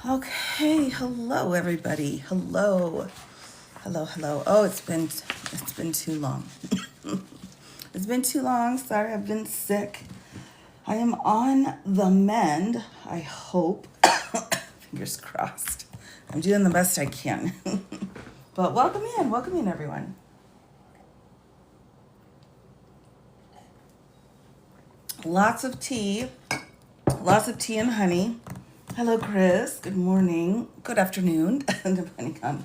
Okay, hello everybody. Hello. Hello. Oh, it's been too long. It's been too long. Sorry, I've been sick. I am on the mend, I hope. Fingers crossed. I'm doing the best I can. But welcome in everyone. Lots of tea and honey. Hello, Chris. Good morning. Good afternoon, depending on.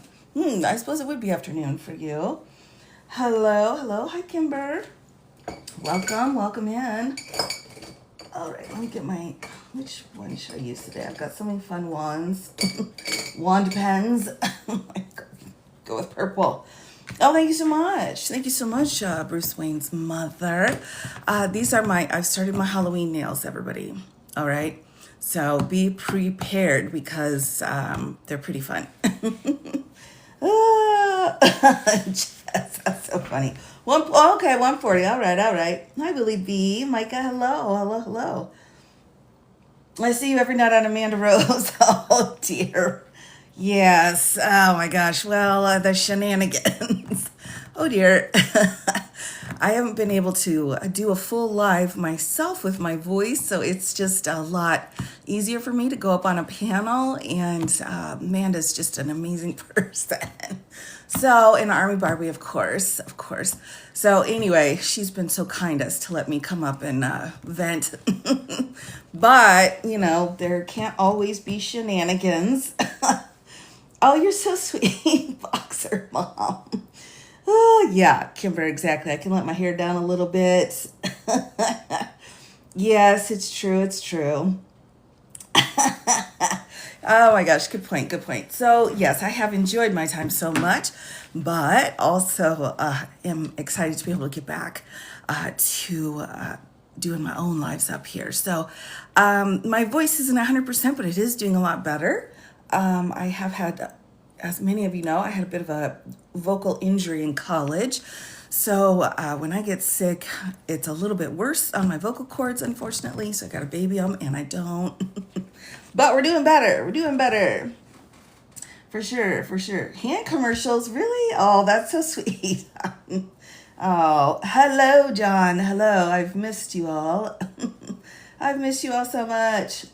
I suppose it would be afternoon for you. Hello. Hi, Kimber. Welcome in. All right, let me get which one should I use today? I've got so many fun wands. Wand pens. Go with purple. Oh, thank you so much. Thank you so much, Bruce Wayne's mother. These are I've started my Halloween nails, everybody. All right. So be prepared because they're pretty fun. That's so funny. 140. All right. Hi, Willie B. Micah, hello. I see you every night on Amanda Rose. Oh, dear. Yes. Oh, my gosh. Well, the shenanigans. Oh, dear. I haven't been able to do a full live myself with my voice, so it's just a lot easier for me to go up on a panel, and Amanda's just an amazing person. So, and Army Barbie, of course. So anyway, she's been so kind as to let me come up and vent. But, there can't always be shenanigans. Oh, you're so sweet, Boxer Mom. Oh, yeah, Kimber, exactly. I can let my hair down a little bit. Yes, it's true. Oh my gosh, good point. So, yes, I have enjoyed my time so much, but also am excited to be able to get back to doing my own lives up here. So, my voice isn't 100%, but it is doing a lot better. I have had, as many of you know, I had a bit of a vocal injury in college. So when I get sick, it's a little bit worse on my vocal cords, unfortunately. So I got a baby on and I don't. But we're doing better. For sure. Hand commercials, really? Oh, that's so sweet. Oh, hello, John. Hello. I've missed you all. I've missed you all so much.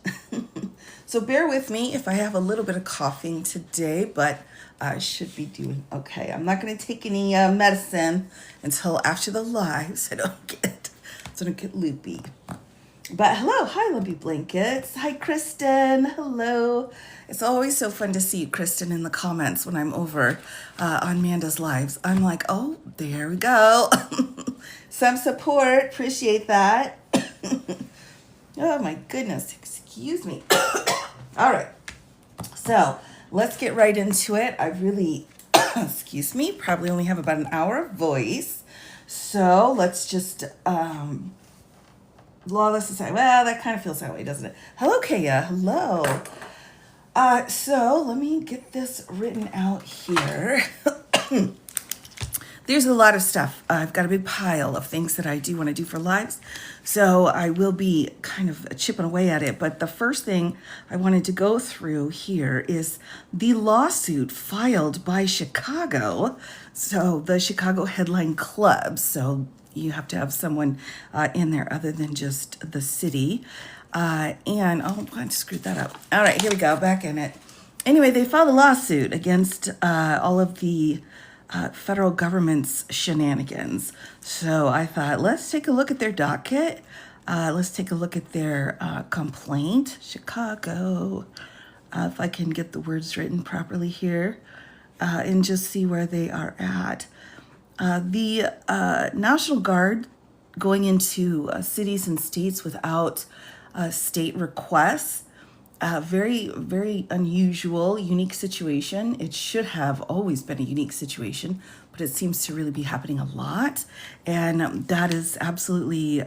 So bear with me if I have a little bit of coughing today, but I should be doing okay. I'm not going to take any medicine until after the live, so I don't get loopy. But hello, hi, Lumpy Blankets. Hi, Kristen. Hello. It's always so fun to see you, Kristen, in the comments when I'm over on Manda's lives. I'm like, oh, there we go. Some support. Appreciate that. Oh, my goodness. Excuse me. All right. So let's get right into it. I really, excuse me, probably only have about an hour of voice. So let's just, Lawless aside. Well, that kind of feels that way, doesn't it? Hello, Kaya. Hello. So let me get this written out here. There's a lot of stuff. I've got a big pile of things that I do want to do for lives. So I will be kind of chipping away at it. But the first thing I wanted to go through here is the lawsuit filed by Chicago. So the Chicago Headline Club. So you have to have someone in there other than just the city. I screwed that up. All right, here we go. Back in it. Anyway, they filed a lawsuit against all of the federal government's shenanigans. So I thought, let's take a look at their docket. Let's take a look at their complaint. Chicago, if I can get the words written properly here, and just see where they are at. The National Guard going into cities and states without state requests. Very, very unusual, unique situation. It should have always been a unique situation, but it seems to really be happening a lot. And that is absolutely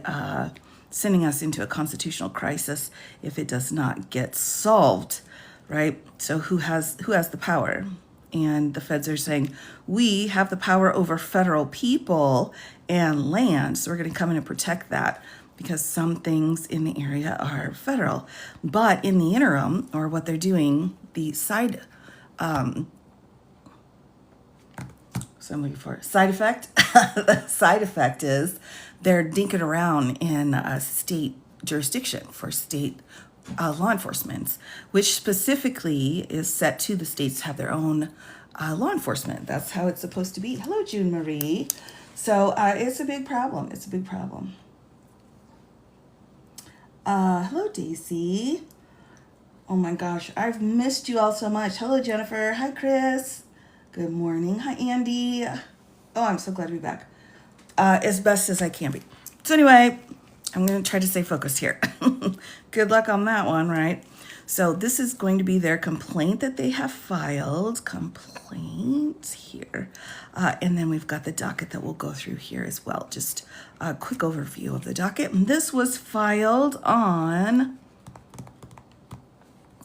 sending us into a constitutional crisis if it does not get solved, right? So who has the power? And the feds are saying, we have the power over federal people and land, so we're going to come in and protect that. because some things in the area are federal. But in the interim, or what they're doing, so I'm looking for side effect. The side effect is they're dinking around in a state jurisdiction for state law enforcement, which specifically is set to the states to have their own law enforcement. That's how it's supposed to be. Hello, June Marie. So it's a big problem. It's a big problem. Hello, Daisy. Oh my gosh, I've missed you all so much. Hello, Jennifer. Hi, Chris. Good morning. Hi, Andy. Oh, I'm so glad to be back. As best as I can be. So anyway, I'm going to try to stay focused here. Good luck on that one, right? So this is going to be their complaint that they have filed. Complaint here. And then we've got the docket that we'll go through here as well. Just a quick overview of the docket. And this was filed on...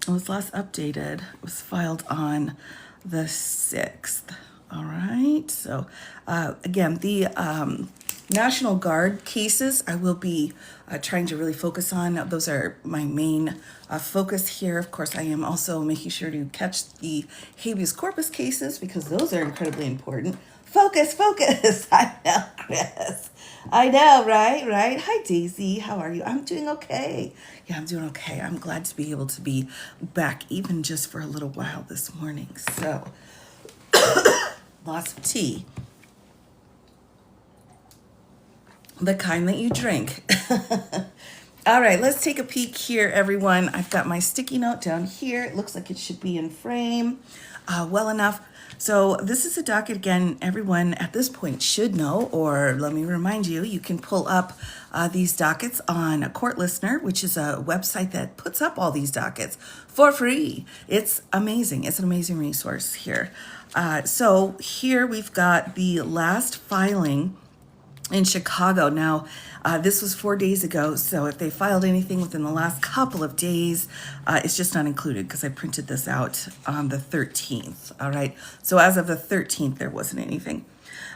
It was last updated. It was filed on the 6th. All right. So again, the National Guard cases I will be trying to really focus on. Those are my main focus here. Of course, I am also making sure to catch the habeas corpus cases because those are incredibly important. Focus, focus. I know, Chris. I know, right? Hi, Daisy. How are you? I'm doing okay. Yeah, I'm doing okay. I'm glad to be able to be back even just for a little while this morning. So, lots of tea. The kind that you drink. All right, let's take a peek here, everyone. I've got my sticky note down here. It looks like it should be in frame well enough. So this is a docket, again, everyone at this point should know, or let me remind you, you can pull up these dockets on Court Listener, which is a website that puts up all these dockets for free. It's amazing. It's an amazing resource here. So here we've got the last filing in Chicago. Now, this was 4 days ago, so if they filed anything within the last couple of days, it's just not included because I printed this out on the 13th. All right, so as of the 13th, there wasn't anything.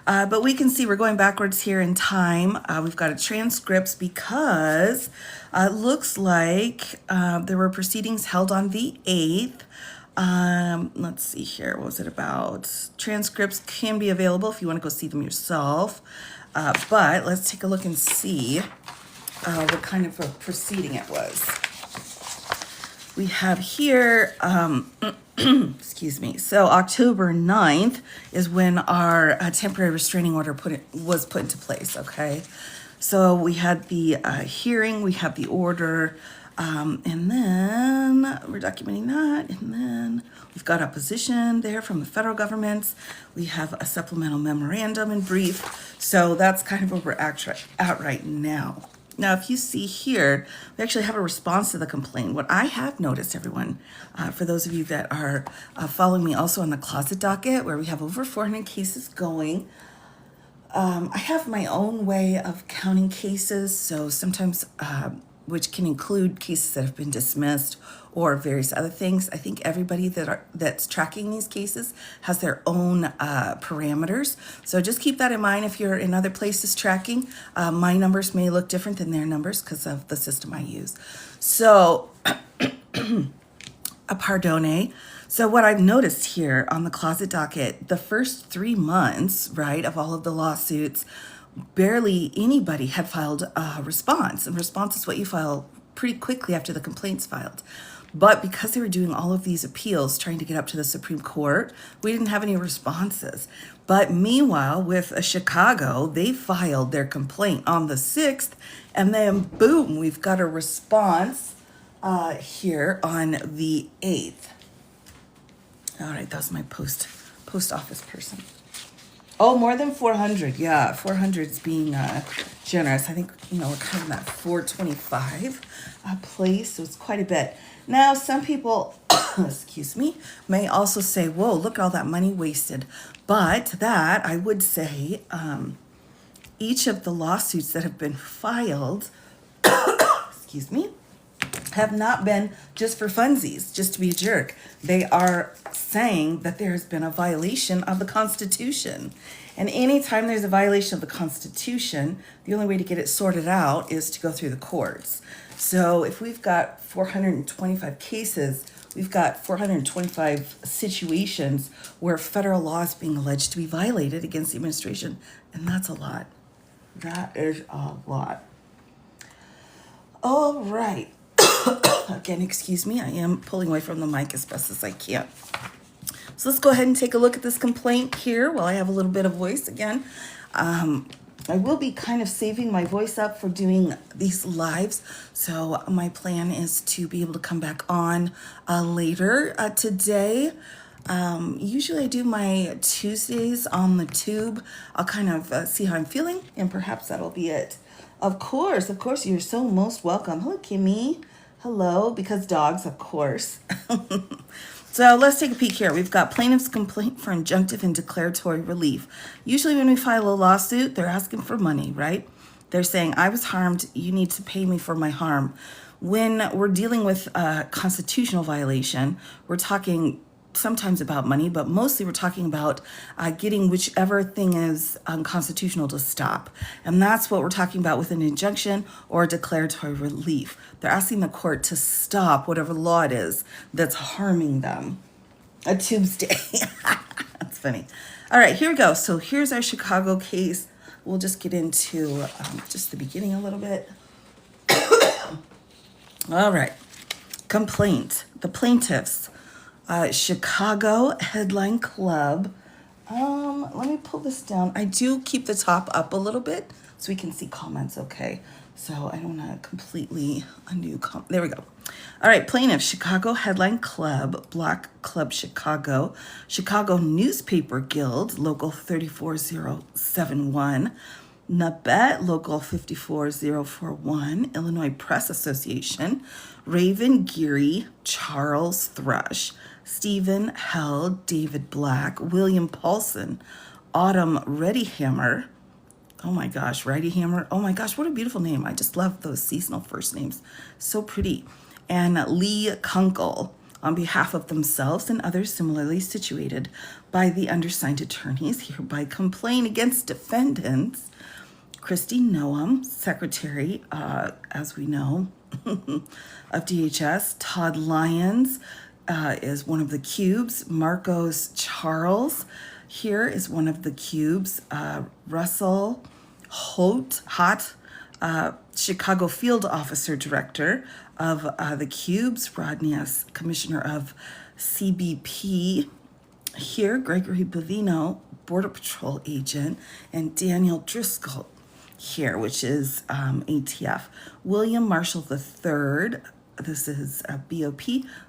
But we can see we're going backwards here in time. We've got a transcripts because it looks like there were proceedings held on the 8th. Let's see here. What was it about? Transcripts can be available if you want to go see them yourself. But let's take a look and see what kind of a proceeding it was. We have here, excuse me, so October 9th is when our temporary restraining order was put into place, okay? So we had the hearing, we have the order, and then we're documenting that, and then we've got opposition there from the federal government. We have a supplemental memorandum and brief. So that's kind of where we're at right now. Now, if you see here, we actually have a response to the complaint. What I have noticed, everyone, for those of you that are following me also on the closet docket, where we have over 400 cases going, I have my own way of counting cases. So sometimes, which can include cases that have been dismissed or various other things. I think everybody that's tracking these cases has their own parameters. So just keep that in mind if you're in other places tracking. My numbers may look different than their numbers because of the system I use. So, a pardone. So what I've noticed here on the closet docket, the first 3 months, right, of all of the lawsuits, barely anybody had filed a response. And response is what you file pretty quickly after the complaint's filed. But because they were doing all of these appeals, trying to get up to the Supreme Court, we didn't have any responses. But meanwhile, with Chicago, they filed their complaint on the 6th, and then boom, we've got a response here on the 8th. All right, that was my post office person. Oh, more than 400. Yeah, 400 is being generous. I think, we're kind of in that 425 place, so it's quite a bit. Now, some people, excuse me, may also say, whoa, look at all that money wasted. But that, I would say, each of the lawsuits that have been filed, excuse me, have not been just for funsies, just to be a jerk. They are saying that there has been a violation of the Constitution. And anytime there's a violation of the Constitution, the only way to get it sorted out is to go through the courts. So if we've got 425 cases, we've got 425 situations where federal law is being alleged to be violated against the administration. And that's a lot. That is a lot. All right. Again, excuse me, I am pulling away from the mic as best as I can. So let's go ahead and take a look at this complaint here while I have a little bit of voice again. I will be kind of saving my voice up for doing these lives. So my plan is to be able to come back on later today. Usually I do my Tuesdays on the tube. I'll kind of see how I'm feeling, and perhaps that'll be it. Of course, you're so most welcome. Hello, Kimmy. Hello, because dogs, of course. So let's take a peek here. We've got plaintiff's complaint for injunctive and declaratory relief. Usually when we file a lawsuit, they're asking for money, right? They're saying, I was harmed, you need to pay me for my harm. When we're dealing with a constitutional violation, we're talking sometimes about money, but mostly we're talking about getting whichever thing is unconstitutional to stop. And that's what we're talking about with an injunction or declaratory relief. They're asking the court to stop whatever law it is that's harming them. A Tuesday. That's funny. All right, here we go. So here's our Chicago case. We'll just get into just the beginning a little bit. All right. Complaint. The plaintiffs. Chicago Headline Club. Let me pull this down. I do keep the top up a little bit so we can see comments, okay? So I don't want to completely undo there we go. All right, plaintiff, Chicago Headline Club, Block Club Chicago, Chicago Newspaper Guild, Local 34071, NABET, Local 54041, Illinois Press Association, Raven Geary, Charles Thrush, Stephen Hell, David Black, William Paulson, Autumn Reddyhammer. Oh my gosh, Reddyhammer. Oh my gosh, what a beautiful name. I just love those seasonal first names. So pretty. And Lee Kunkel, on behalf of themselves and others similarly situated by the undersigned attorneys, hereby complain against defendants. Christy Noam, Secretary, as we know, of DHS. Todd Lyons is one of the cubes. Marcos Charles here is one of the cubes. Russell Hot, Chicago Field Officer Director of the cubes. Rodney S., Commissioner of CBP here. Gregory Bovino, Border Patrol Agent, and Daniel Driscoll here, which is ATF. William Marshall III, this is BOP.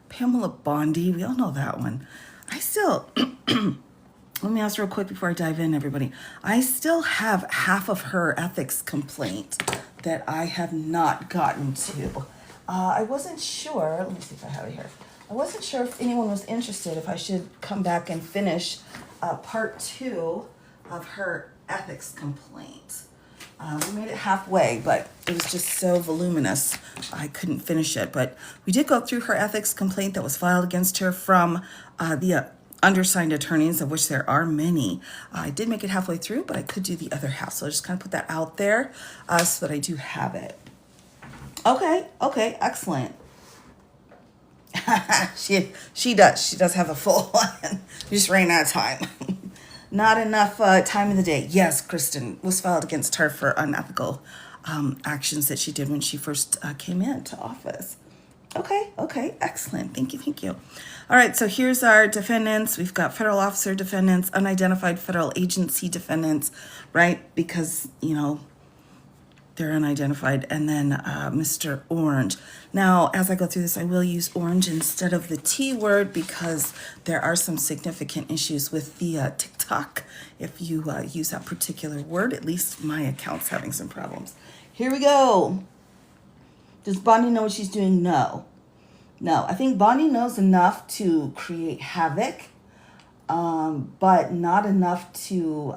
Pamela Bondi, we all know that one. I still, let me ask real quick before I dive in, everybody. I still have half of her ethics complaint that I have not gotten to. I wasn't sure, let me see if I have it here. I wasn't sure if anyone was interested, if I should come back and finish part 2 of her ethics complaint. We made it halfway, but it was just so voluminous, I couldn't finish it. But we did go through her ethics complaint that was filed against her from the undersigned attorneys, of which there are many. I did make it halfway through, but I could do the other half. So I just kind of put that out there so that I do have it. Okay, excellent. She does have a full one. We just ran out of time. Not enough time in the day. Yes, Kristen was filed against her for unethical actions that she did when she first came into office. Okay, excellent. Thank you. All right, so here's our defendants. We've got federal officer defendants, unidentified federal agency defendants, right? Because, they're unidentified, and then Mr. Orange. Now, as I go through this, I will use orange instead of the T word because there are some significant issues with the TikTok. If you use that particular word, at least my account's having some problems. Here we go. Does Bonnie know what she's doing? No. I think Bonnie knows enough to create havoc, but not enough to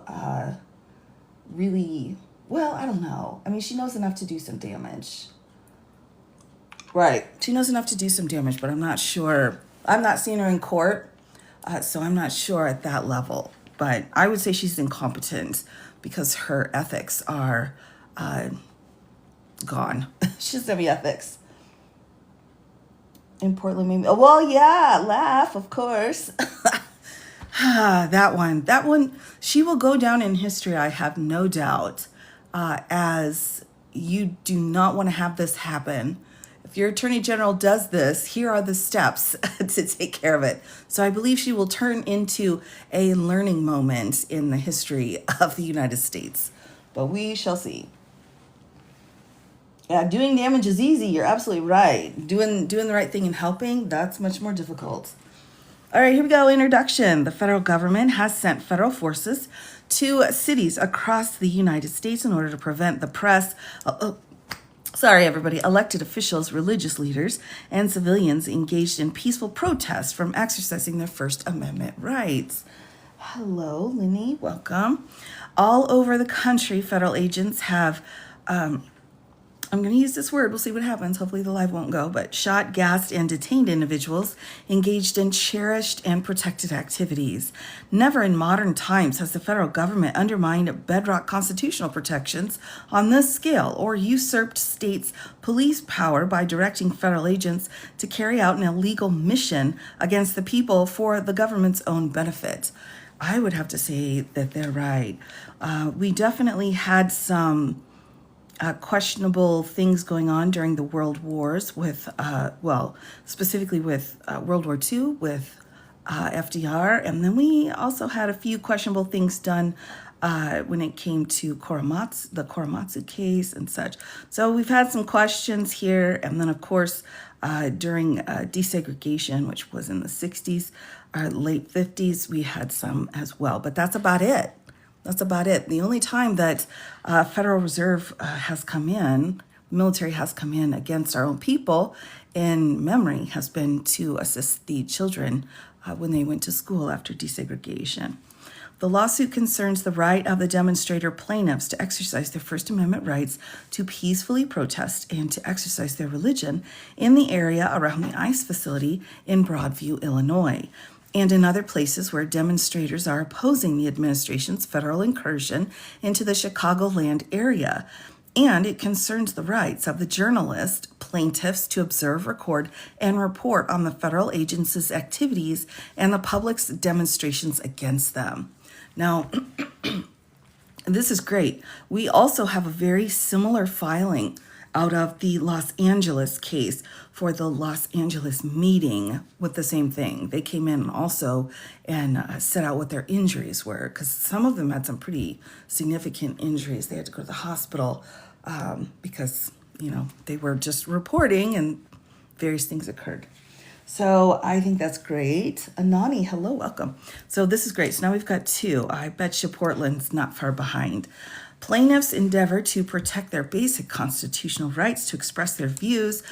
really... Well, I don't know. I mean, she knows enough to do some damage. Right. She knows enough to do some damage, but I'm not sure. I'm not seeing her in court, so I'm not sure at that level. But I would say she's incompetent because her ethics are gone. She doesn't have any ethics. In Portland, maybe. Oh, well, yeah, laugh, of course. That one, she will go down in history, I have no doubt, as you do not want to have this happen. If your attorney general does this, here are the steps to take care of it. So I believe she will turn into a learning moment in the history of the United States. But we shall see. Yeah, doing damage is easy. You're absolutely right. Doing the right thing and helping, that's much more difficult. All right, here we go. Introduction. The federal government has sent federal forces to cities across the United States in order to prevent the press, elected officials, religious leaders, and civilians engaged in peaceful protest from exercising their First Amendment rights. Hello, Linny. Welcome. All over the country, federal agents have I'm going to use this word. We'll see what happens. Hopefully the live won't go. But shot, gassed, and detained individuals engaged in cherished and protected activities. Never in modern times has the federal government undermined bedrock constitutional protections on this scale or usurped states' police power by directing federal agents to carry out an illegal mission against the people for the government's own benefit. I would have to say that they're right. We definitely had some questionable things going on during the world wars with, specifically with World War II with FDR. And then we also had a few questionable things done when it came to the Korematsu case and such. So we've had some questions here. And then, of course, during desegregation, which was in the 60s, late 50s, we had some as well. But that's about it. That's about it. The only time that Federal Reserve has come in, military has come in against our own people in memory has been to assist the children when they went to school after desegregation. The lawsuit concerns the right of the demonstrator plaintiffs to exercise their First Amendment rights to peacefully protest and to exercise their religion in the area around the ICE facility in Broadview, Illinois, and in other places where demonstrators are opposing the administration's federal incursion into the Chicagoland area. And it concerns the rights of the journalist plaintiffs to observe, record, and report on the federal agency's activities and the public's demonstrations against them. Now, this is great. We also have a very similar filing out of the Los Angeles case for the Los Angeles meeting with the same thing. They came in also and set out what their injuries were, because some of them had some pretty significant injuries. They had to go to the hospital because, they were just reporting and various things occurred. So I think that's great. Anani, hello, welcome. So this is great. So now we've got two. I bet you Portland's not far behind. Plaintiffs endeavor to protect their basic constitutional rights to express their views,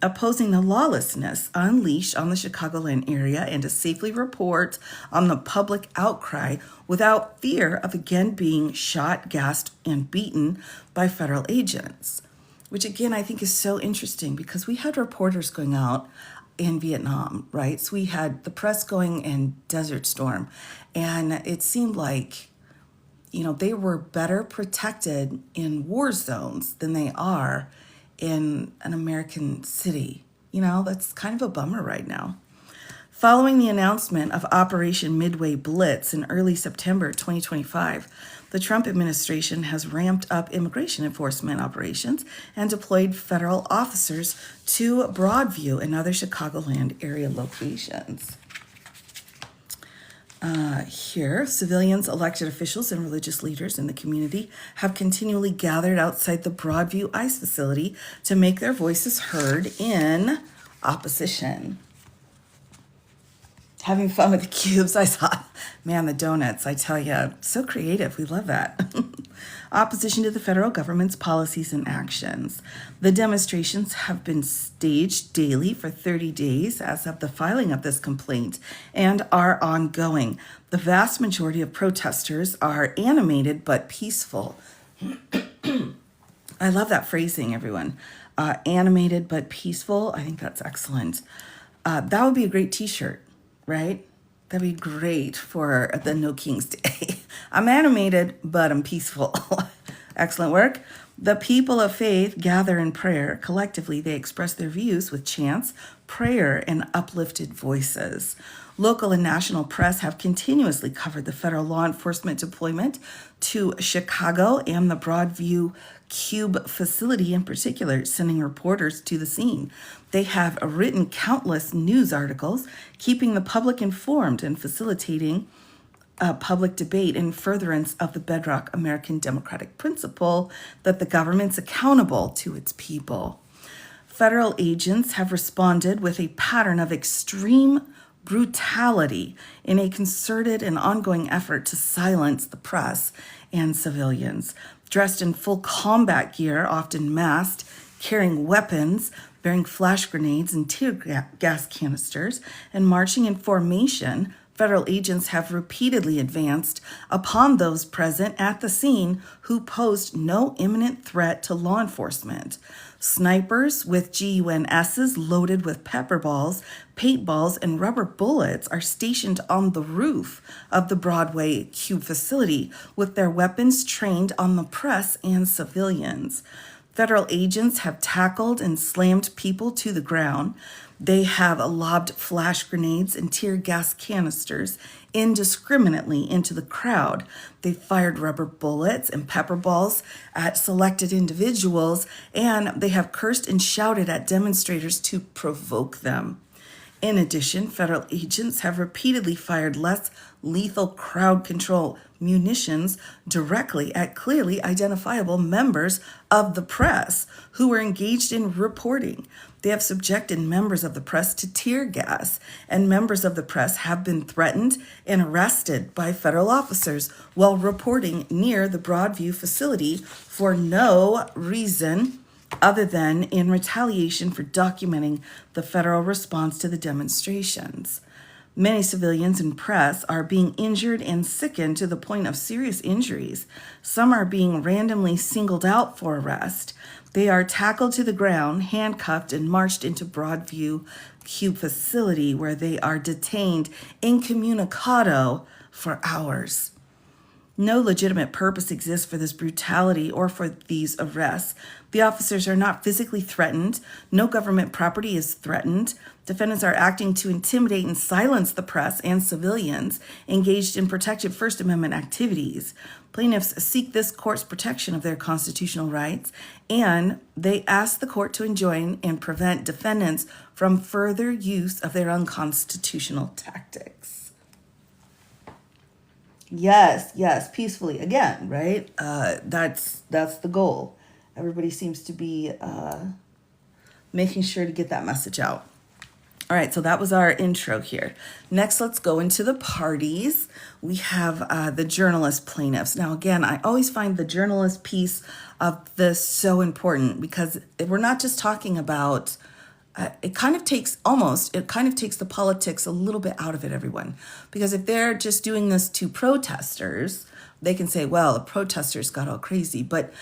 opposing the lawlessness unleashed on the Chicagoland area and to safely report on the public outcry without fear of again being shot, gassed, and beaten by federal agents. Which again, I think is so interesting because we had reporters going out in Vietnam, right? So we had the press going in Desert Storm, and it seemed like they were better protected in war zones than they are in an American city. That's kind of a bummer right now. Following the announcement of Operation Midway Blitz in early September 2025, the Trump administration has ramped up immigration enforcement operations and deployed federal officers to Broadview and other Chicagoland area locations. Here, civilians, elected officials, and religious leaders in the community have continually gathered outside the Broadview ICE facility to make their voices heard in opposition. Having fun with the cubes, I saw, man, the donuts, I tell you, so creative. We love that. Opposition to the federal government's policies and actions. The demonstrations have been staged daily for 30 days as of the filing of this complaint and are ongoing. The vast majority of protesters are animated but peaceful. I love that phrasing, everyone. animated but peaceful. I think that's excellent. That would be a great t-shirt, right? That'd be great for the No Kings Day. I'm animated, but I'm peaceful. Excellent work. The people of faith gather in prayer. Collectively, they express their views with chants, prayer, and uplifted voices. Local and national press have continuously covered the federal law enforcement deployment to Chicago and the Broadview Cube facility in particular, sending reporters to the scene. They have written countless news articles, keeping the public informed and facilitating public debate in furtherance of the bedrock American democratic principle that the government's accountable to its people. Federal agents have responded with a pattern of extreme brutality in a concerted and ongoing effort to silence the press and civilians. Dressed in full combat gear, often masked, carrying weapons, bearing flash grenades and tear gas canisters, and marching in formation, federal agents have repeatedly advanced upon those present at the scene who posed no imminent threat to law enforcement. Snipers with GUNSs loaded with pepper balls, paintballs, and rubber bullets are stationed on the roof of the Broadway Cube facility with their weapons trained on the press and civilians. Federal agents have tackled and slammed people to the ground. They have lobbed flash grenades and tear gas canisters indiscriminately into the crowd. They fired rubber bullets and pepper balls at selected individuals, and they have cursed and shouted at demonstrators to provoke them. In addition, federal agents have repeatedly fired less lethal crowd control munitions directly at clearly identifiable members of the press who were engaged in reporting. They have subjected members of the press to tear gas, and members of the press have been threatened and arrested by federal officers while reporting near the Broadview facility for no reason other than in retaliation for documenting the federal response to the demonstrations. Many civilians and press are being injured and sickened to the point of serious injuries. Some are being randomly singled out for arrest. They are tackled to the ground, handcuffed, and marched into Broadview Cube facility where they are detained incommunicado for hours. No legitimate purpose exists for this brutality or for these arrests. The officers are not physically threatened. No government property is threatened. Defendants are acting to intimidate and silence the press and civilians engaged in protected First Amendment activities. Plaintiffs seek this court's protection of their constitutional rights, and they ask the court to enjoin and prevent defendants from further use of their unconstitutional tactics. Yes, peacefully again, right? That's the goal. Everybody seems to be making sure to get that message out. All right, so that was our intro here. Next, let's go into the parties. We have the journalist plaintiffs. Now, again, I always find the journalist piece of this so important because we're not just talking about it kind of takes the politics a little bit out of it, everyone. Because if they're just doing this to protesters, they can say, well, the protesters got all crazy. But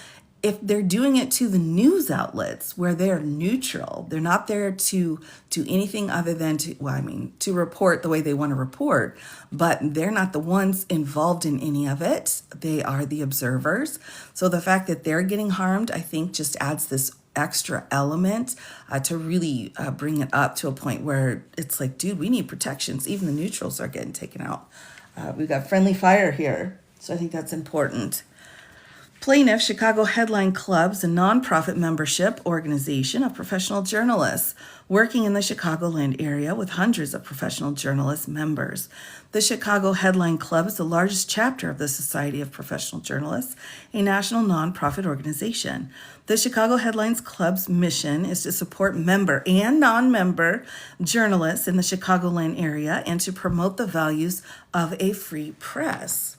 if they're doing it to the news outlets where they're neutral, they're not there to do anything other than to report the way they want to report, but they're not the ones involved in any of it. They are the observers. So the fact that they're getting harmed, I think, just adds this extra element to really bring it up to a point where it's like, dude, we need protections. Even the neutrals are getting taken out. We've got friendly fire here. So I think that's important. Plaintiff Chicago Headline Club's a nonprofit membership organization of professional journalists working in the Chicagoland area with hundreds of professional journalist members. The Chicago Headline Club is the largest chapter of the Society of Professional Journalists, a national nonprofit organization. The Chicago Headlines Club's mission is to support member and non-member journalists in the Chicagoland area and to promote the values of a free press.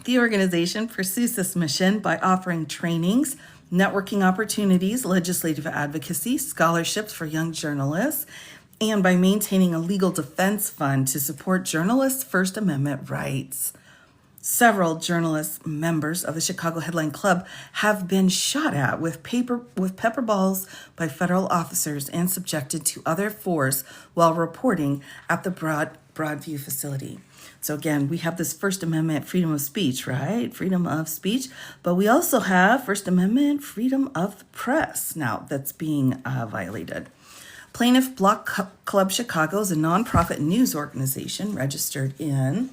The organization pursues this mission by offering trainings, networking opportunities, legislative advocacy, scholarships for young journalists, and by maintaining a legal defense fund to support journalists' First Amendment rights. Several journalists, members of the Chicago Headline Club, have been shot at with pepper balls by federal officers and subjected to other force while reporting at the Broadview facility. So again, we have this First Amendment freedom of speech, right? Freedom of speech, but we also have First Amendment freedom of the press now that's being violated. Plaintiff Block Club Chicago is a nonprofit news organization registered in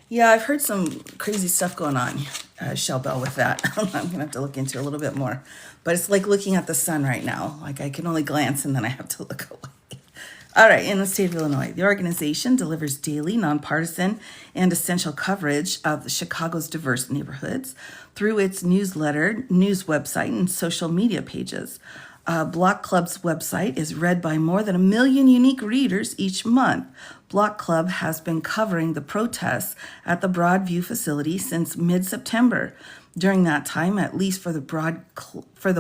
Yeah, I've heard some crazy stuff going on, Shell Bell, with that. I'm going to have to look into it a little bit more. But it's like looking at the sun right now. Like I can only glance and then I have to look away. All right, in the state of Illinois, the organization delivers daily, nonpartisan, and essential coverage of Chicago's diverse neighborhoods through its newsletter, news website, and social media pages. Block Club's website is read by more than 1 million unique readers each month. Block Club has been covering the protests at the Broadview facility since mid-September. During that time, at least for the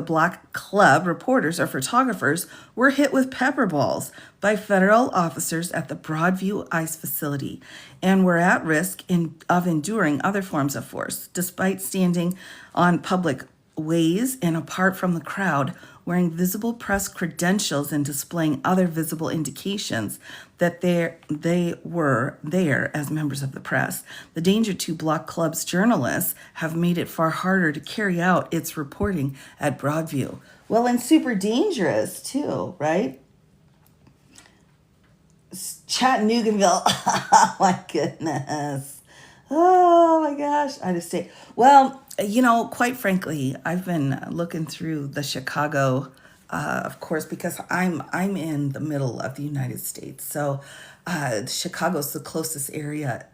Block Club, reporters or photographers were hit with pepper balls by federal officers at the Broadview ICE facility and were at risk of enduring other forms of force, despite standing on public ways and apart from the crowd, wearing visible press credentials and displaying other visible indications that they were there as members of the press. The danger to Block Club's journalists have made it far harder to carry out its reporting at Broadview. Well, and super dangerous too, right? Chattanooganville. Oh my goodness. Oh my gosh. I just say, well, quite frankly, I've been looking through the Chicago, of course, because I'm in the middle of the United States. So Chicago's the closest area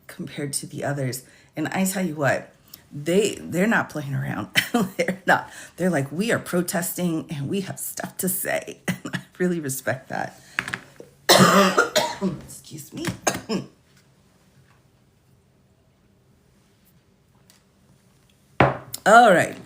compared to the others. And I tell you what, they're not playing around. They're not. They're like, we are protesting and we have stuff to say. And I really respect that. Excuse me. All right.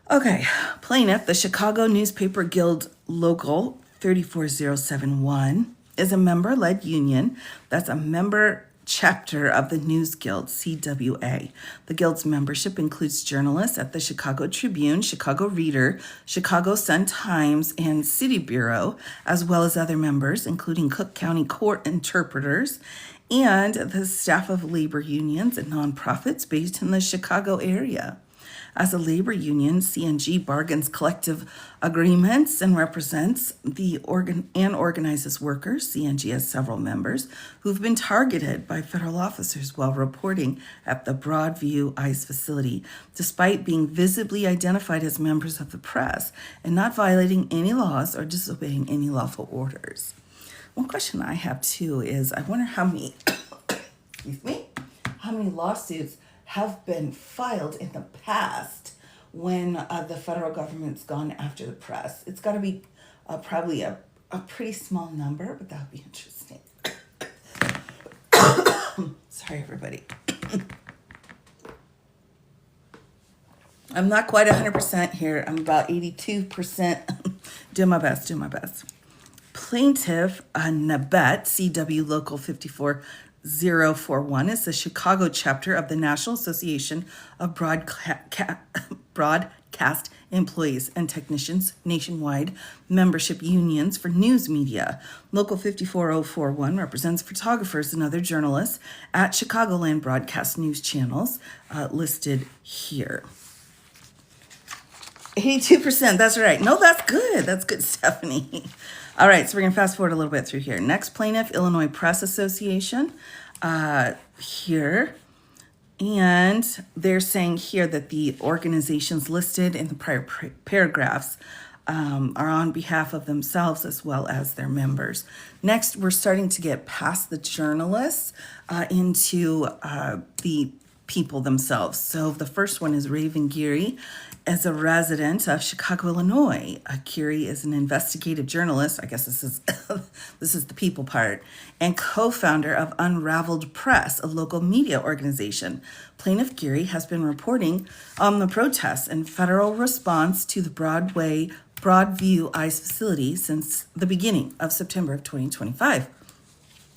Okay. Plaintiff, the Chicago Newspaper Guild Local 34071 is a member-led union that's a member chapter of the News Guild, CWA. The Guild's membership includes journalists at the Chicago Tribune, Chicago Reader, Chicago Sun-Times, and City Bureau, as well as other members, including Cook County Court interpreters, and the staff of labor unions and nonprofits based in the Chicago area. As a labor union, CNG bargains collective agreements and represents and organizes workers. CNG has several members who've been targeted by federal officers while reporting at the Broadview ICE facility, despite being visibly identified as members of the press and not violating any laws or disobeying any lawful orders. One question I have too is, I wonder how many lawsuits have been filed in the past when the federal government's gone after the press. It's got to be probably a pretty small number, but that would be interesting. Sorry, everybody. I'm not quite 100% here. I'm about 82%. Doing my best. Plaintiff Nabet, CW Local 54041, is the Chicago chapter of the National Association of Broadcast Employees and Technicians Nationwide Membership Unions for News Media. Local 54041 represents photographers and other journalists at Chicagoland broadcast news channels listed here. 82%, that's right. No, that's good. That's good, Stephanie. All right, so we're going to fast forward a little bit through here. Next plaintiff, Illinois Press Association, here. And they're saying here that the organizations listed in the prior paragraphs are on behalf of themselves as well as their members. Next, we're starting to get past the journalists into the people themselves. So the first one is Raven Geary. As a resident of Chicago, Illinois, Geary is an investigative journalist. I guess this is this is the people part, and co-founder of Unraveled Press, a local media organization. Plaintiff Geary has been reporting on the protests and federal response to the Broadview ICE facility since the beginning of September of 2025.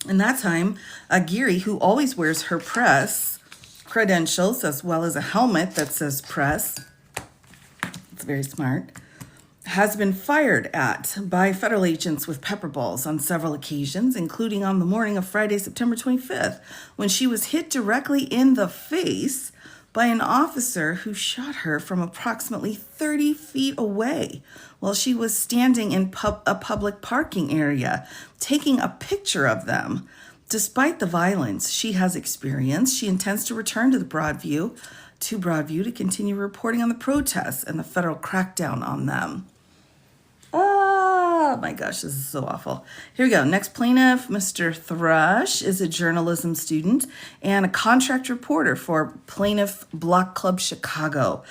In that time, Aguirre, who always wears her press credentials as well as a helmet that says press, it's very smart, has been fired at by federal agents with pepper balls on several occasions, including on the morning of Friday, September 25th, when she was hit directly in the face by an officer who shot her from approximately 30 feet away while she was standing in a public parking area, taking a picture of them. Despite the violence she has experienced, she intends to return to Broadview to continue reporting on the protests and the federal crackdown on them. Oh my gosh, this is so awful. Here we go. Next plaintiff, Mr. Thrush, is a journalism student and a contract reporter for Plaintiff Block Club Chicago.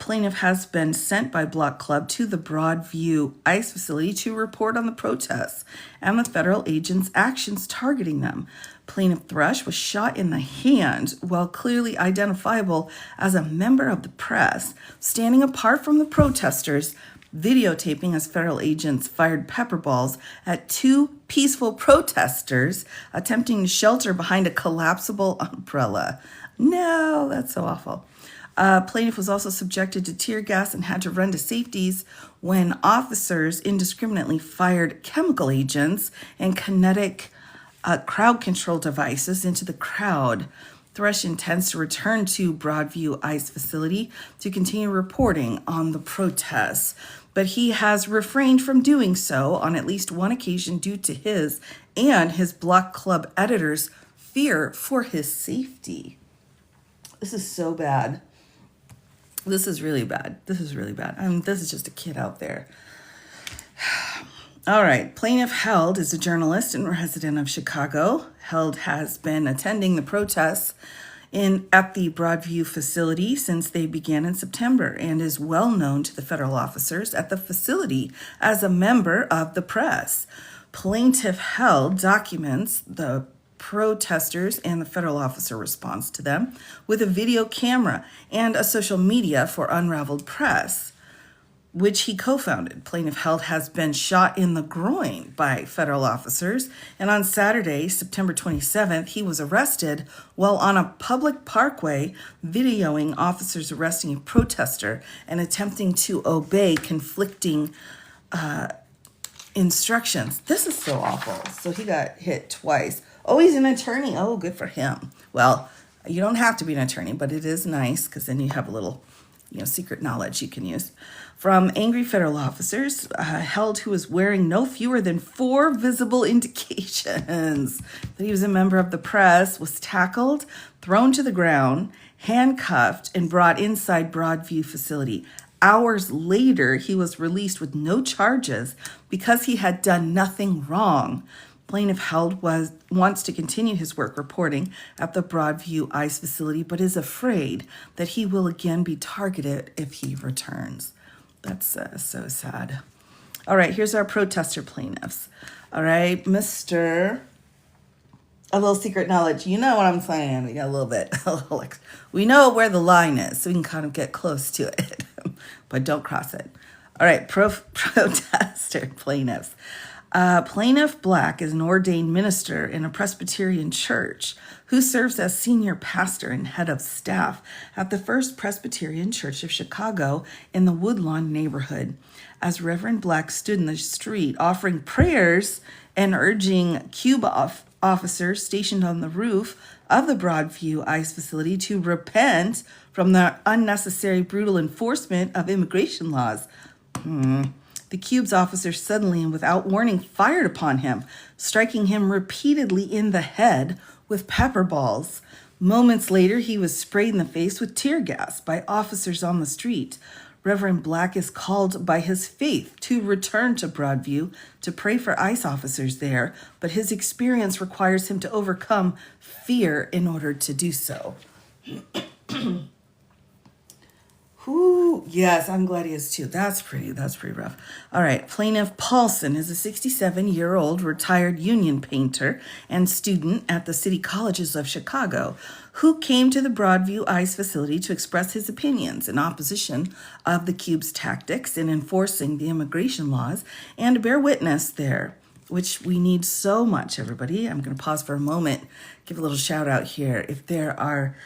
Plaintiff has been sent by Block Club to the Broadview ICE facility to report on the protests and the federal agents' actions targeting them. Plaintiff Thrush was shot in the hand while clearly identifiable as a member of the press, standing apart from the protesters, videotaping as federal agents fired pepper balls at two peaceful protesters attempting to shelter behind a collapsible umbrella. No, that's so awful. Plaintiff was also subjected to tear gas and had to run to safeties when officers indiscriminately fired chemical agents and kinetic crowd control devices into the crowd. Thrush intends to return to Broadview ICE facility to continue reporting on the protests, but he has refrained from doing so on at least one occasion due to his and his Block Club editors' fear for his safety. This is so bad. This is really bad. This is really bad. This is just a kid out there. All right. Plaintiff Held is a journalist and resident of Chicago. Held has been attending the protests at the Broadview facility since they began in September and is well known to the federal officers at the facility as a member of the press. Plaintiff Held documents the protesters and the federal officer response to them with a video camera and a social media for Unraveled Press, which he co-founded. Plaintiff Held has been shot in the groin by federal officers, and on Saturday, September 27th, he was arrested while on a public parkway videoing officers arresting a protester and attempting to obey conflicting instructions. This is so awful. So he got hit twice. Oh, he's an attorney. Oh, good for him. Well, you don't have to be an attorney, but it is nice because then you have a little, secret knowledge you can use. From angry federal officers, Held, who was wearing no fewer than 4 visible indications that he was a member of the press, was tackled, thrown to the ground, handcuffed, and brought inside Broadview facility. Hours later, he was released with no charges because he had done nothing wrong. Plaintiff Held wants to continue his work reporting at the Broadview ICE facility, but is afraid that he will again be targeted if he returns. That's so sad. All right, here's our protester plaintiffs. All right, Mr. A little secret knowledge. You know what I'm saying. We got a little bit. We know where the line is, so we can kind of get close to it, but don't cross it. All right, protester plaintiffs. Plaintiff Black is an ordained minister in a Presbyterian church who serves as senior pastor and head of staff at the First Presbyterian Church of Chicago in the Woodlawn neighborhood. As Reverend Black stood in the street offering prayers and urging Cube officers stationed on the roof of the Broadview ICE facility to repent from the unnecessary brutal enforcement of immigration laws. The Cube's officer suddenly and without warning fired upon him, striking him repeatedly in the head with pepper balls. Moments later, he was sprayed in the face with tear gas by officers on the street. Reverend Black is called by his faith to return to Broadview to pray for ICE officers there, but his experience requires him to overcome fear in order to do so. Oh, yes, I'm glad he is too. That's pretty rough. All right, plaintiff Paulson is a 67-year-old retired union painter and student at the City Colleges of Chicago who came to the Broadview ICE facility to express his opinions in opposition of the Cube's tactics in enforcing the immigration laws and to bear witness there, which we need so much, everybody. I'm going to pause for a moment, give a little shout out here. If there are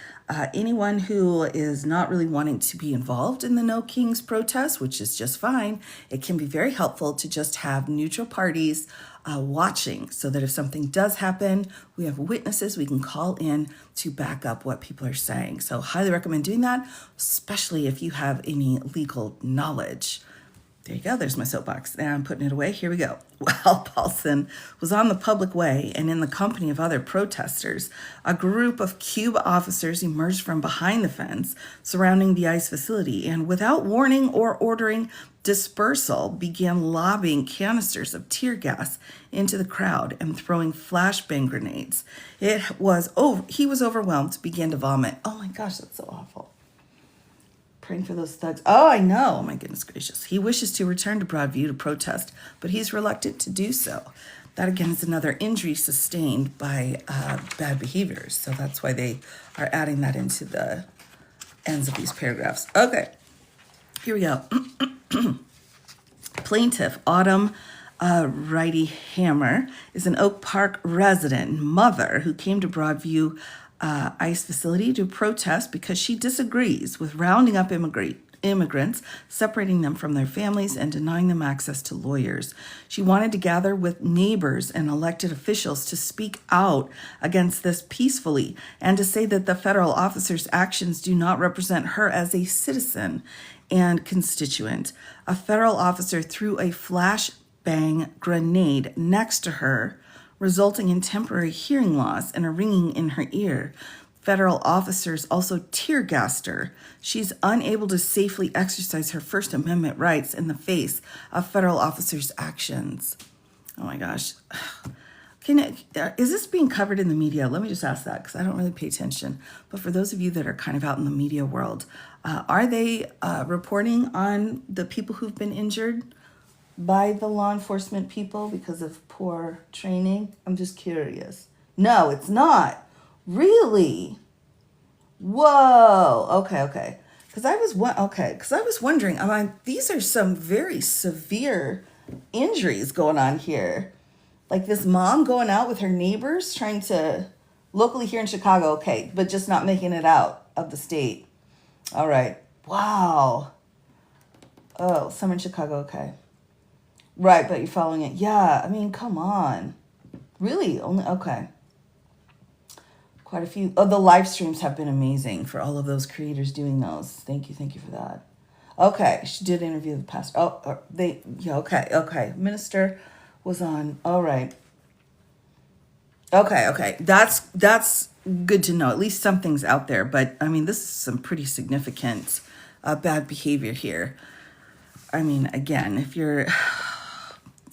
anyone who is not really wanting to be involved in the No Kings protest, which is just fine, it can be very helpful to just have neutral parties watching so that if something does happen, we have witnesses we can call in to back up what people are saying. So highly recommend doing that, especially if you have any legal knowledge. There you go. There's my soapbox. Now I'm putting it away. Here we go. While Paulson was on the public way and in the company of other protesters, a group of Cube officers emerged from behind the fence surrounding the ICE facility and, without warning or ordering dispersal, began lobbing canisters of tear gas into the crowd and throwing flashbang grenades. He was overwhelmed, began to vomit. Oh my gosh, that's so awful. Praying for those thugs. Oh, I know. Oh, my goodness gracious. He wishes to return to Broadview to protest, but he's reluctant to do so. That, again, is another injury sustained by bad behaviors. So that's why they are adding that into the ends of these paragraphs. Okay, here we go. Plaintiff Autumn Righty Hammer is an Oak Park resident and mother who came to Broadview ICE facility to protest because she disagrees with rounding up immigrants, separating them from their families, and denying them access to lawyers. She wanted to gather with neighbors and elected officials to speak out against this peacefully and to say that the federal officers' actions do not represent her as a citizen and constituent. A federal officer threw a flashbang grenade next to her, resulting in temporary hearing loss and a ringing in her ear. Federal officers also tear gassed her. She's unable to safely exercise her First Amendment rights in the face of federal officers' actions. Oh my gosh. Is this being covered in the media? Let me just ask that because I don't really pay attention. But for those of you that are kind of out in the media world, are they reporting on the people who've been injured by the law enforcement people because of poor training? I'm just curious. No, it's not. Really? Whoa. Okay. Because I was wondering. These are some very severe injuries going on here. Like this mom going out with her neighbors trying to locally here in Chicago, okay, but just not making it out of the state. All right. Wow. Oh, some in Chicago, okay. Right, but you're following it. Yeah, I mean, come on. Really? Only, okay. Quite a few. Oh, the live streams have been amazing for all of those creators doing those. Thank you for that. Okay, she did interview the pastor. Okay. Minister was on. All right. Okay. That's good to know. At least something's out there. But, I mean, this is some pretty significant bad behavior here. I mean, again, if you're...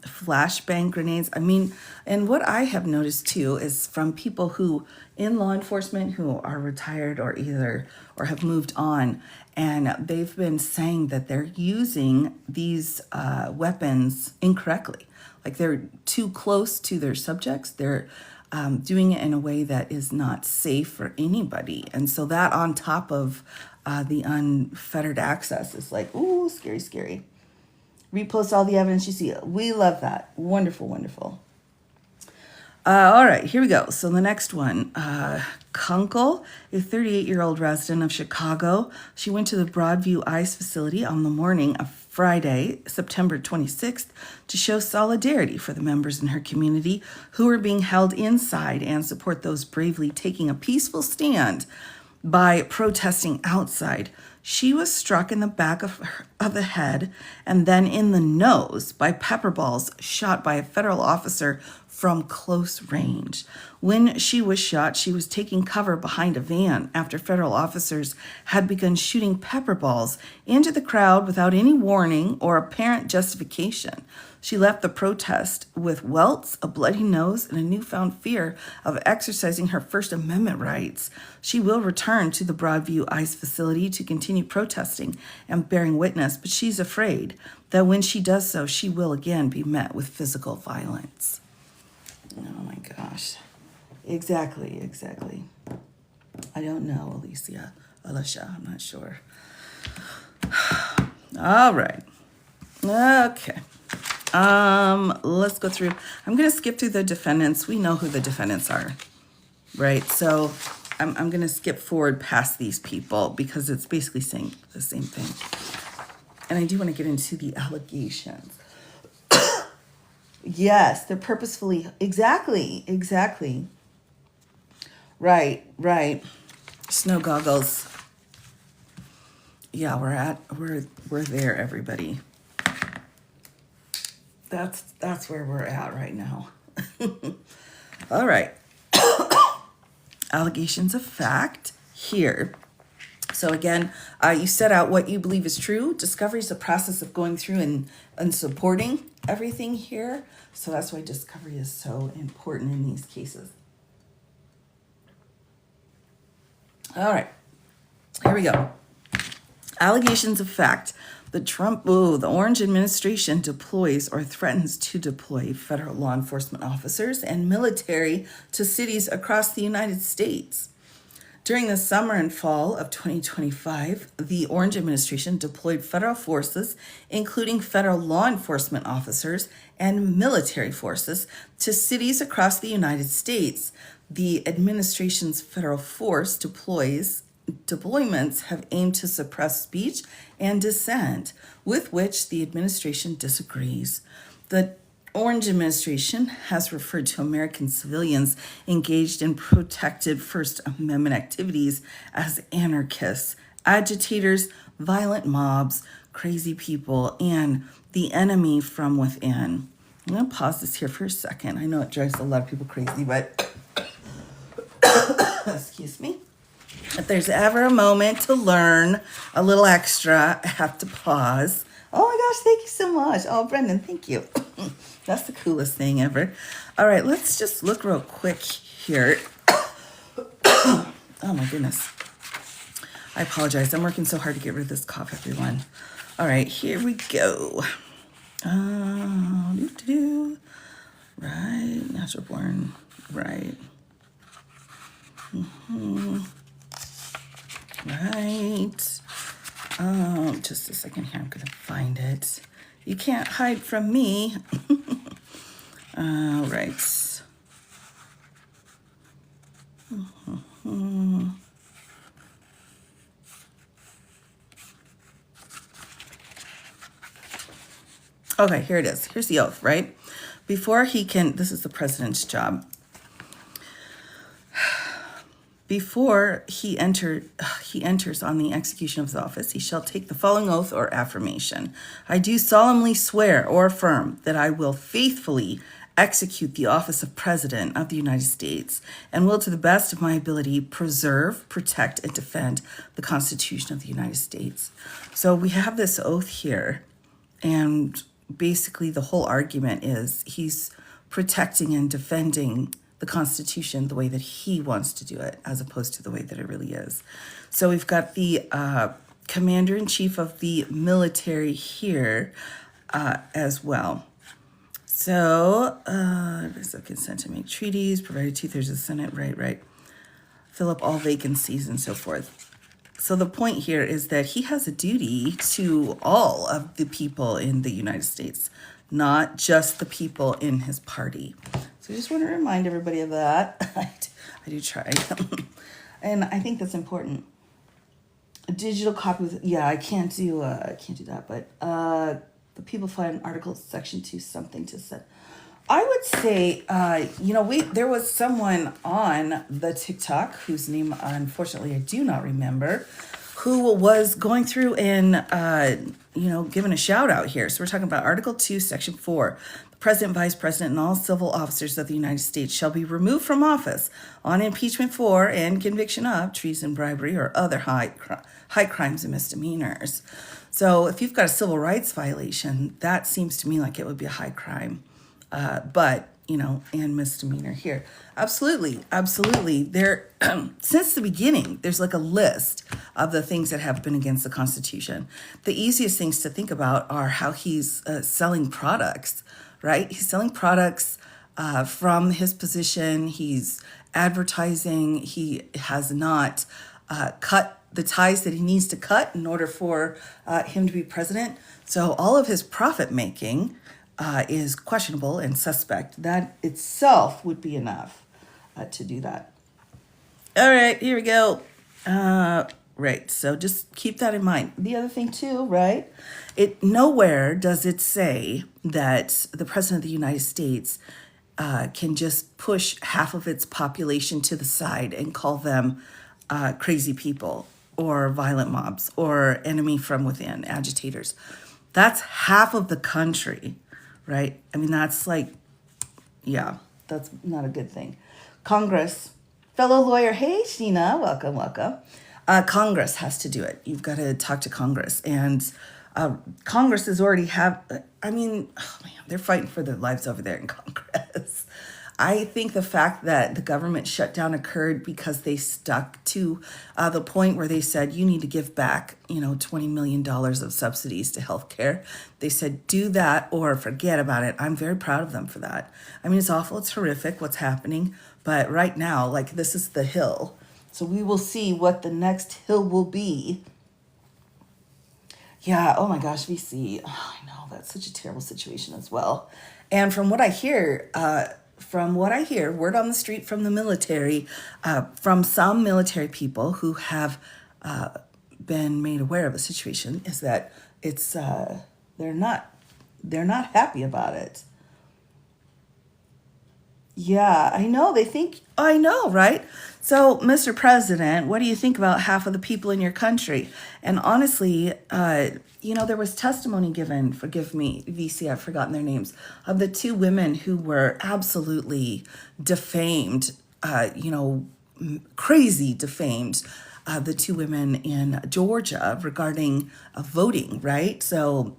flashbang grenades. I mean, and what I have noticed too is from people who in law enforcement who are retired or have moved on, and they've been saying that they're using these weapons incorrectly. Like they're too close to their subjects. They're doing it in a way that is not safe for anybody. And so that on top of the unfettered access is like, ooh, scary. Repost all the evidence you see. We love that. Wonderful. All right, here we go. So the next one, Kunkel, a 38-year-old resident of Chicago. She went to the Broadview ICE facility on the morning of Friday, September 26th, to show solidarity for the members in her community who were being held inside and support those bravely taking a peaceful stand by protesting outside. She was struck in the back of the head and then in the nose by pepper balls shot by a federal officer from close range. When she was shot, she was taking cover behind a van after federal officers had begun shooting pepper balls into the crowd without any warning or apparent justification. She left the protest with welts, a bloody nose, and a newfound fear of exercising her First Amendment rights. She will return to the Broadview ICE facility to continue protesting and bearing witness, but she's afraid that when she does so, she will again be met with physical violence. Oh my gosh. Exactly. I don't know, Alicia, I'm not sure. All right. Okay. Let's go through. I'm going to skip through the defendants. We know who the defendants are, right? So I'm going to skip forward past these people because it's basically saying the same thing. And I do want to get into the allegations. Yes, they're purposefully. Exactly. Right. Snow goggles. Yeah, we're there, everybody. That's where we're at right now. All right. Allegations of fact here. So again, you set out what you believe is true. Discovery is the process of going through and supporting everything here. So that's why discovery is so important in these cases. All right. Here we go. Allegations of fact. The Orange administration deploys or threatens to deploy federal law enforcement officers and military to cities across the United States. During the summer and fall of 2025, the Orange administration deployed federal forces, including federal law enforcement officers and military forces, to cities across the United States. The administration's federal force deployments have aimed to suppress speech and dissent, with which the administration disagrees. The Orange administration has referred to American civilians engaged in protected First Amendment activities as anarchists, agitators, violent mobs, crazy people, and the enemy from within. I'm going to pause this here for a second. I know it drives a lot of people crazy, but excuse me. If there's ever a moment to learn a little extra, I have to pause. Oh my gosh, thank you so much. Oh, Brendan, thank you. That's the coolest thing ever. All right, let's just look real quick here. Oh my goodness. I apologize. I'm working so hard to get rid of this cough, everyone. All right, here we go. Right, natural born, right. Right. Just a second here. I'm going to find it. You can't hide from me. All right. Okay, here it is. Here's the oath, right? This is the president's job. Before he enters on the execution of his office, he shall take the following oath or affirmation. I do solemnly swear or affirm that I will faithfully execute the office of President of the United States and will, to the best of my ability, preserve, protect, and defend the Constitution of the United States. So we have this oath here, and basically the whole argument is he's protecting and defending the Constitution the way that he wants to do it, as opposed to the way that it really is. So we've got the commander-in-chief of the military here as well. So, there's a consent to make treaties, provided 2/3 of the Senate, right. Fill up all vacancies and so forth. So the point here is that he has a duty to all of the people in the United States, not just the people in his party. So I just want to remind everybody of that. I do try. And I think that's important. A digital copy I can't do that, but the people find Article Section 2 something to say. I would say, there was someone on the TikTok whose name, unfortunately, I do not remember, who was going through and, giving a shout out here. So we're talking about Article 2, Section 4. The President, Vice President, and all civil officers of the United States shall be removed from office on impeachment for and conviction of treason, bribery, or other high crimes and misdemeanors. So if you've got a civil rights violation, that seems to me like it would be a high crime. But and misdemeanor here. Absolutely, absolutely. There, since the beginning, there's like a list of the things that have been against the Constitution. The easiest things to think about are how he's selling products, right? He's selling products from his position. He's advertising. He has not cut the ties that he needs to cut in order for him to be president. So all of his profit making is questionable and suspect. That itself would be enough to do that. All right, here we go. Right, so just keep that in mind. The other thing too, right? Nowhere does it say that the President of the United States can just push half of its population to the side and call them crazy people or violent mobs or enemy from within, agitators. That's half of the country. Right? I mean, that's that's not a good thing. Congress, fellow lawyer, hey, Sheena, welcome, welcome. Congress has to do it. You've got to talk to Congress. And Congress is already they're fighting for their lives over there in Congress. I think the fact that the government shutdown occurred because they stuck to the point where they said, you need to give back, $20 million of subsidies to healthcare. They said, do that or forget about it. I'm very proud of them for that. I mean, it's awful. It's horrific what's happening. But right now, this is the hill. So we will see what the next hill will be. Yeah, oh my gosh, VC. Oh, I know, that's such a terrible situation as well. And from what I hear, word on the street from the military, from some military people who have been made aware of the situation, is that it's they're not happy about it. Yeah, I know. I know, right? So, Mr. President, what do you think about half of the people in your country? And honestly, there was testimony given, forgive me, VC, I've forgotten their names, of the two women who were absolutely defamed, crazy defamed, the two women in Georgia regarding voting, right? So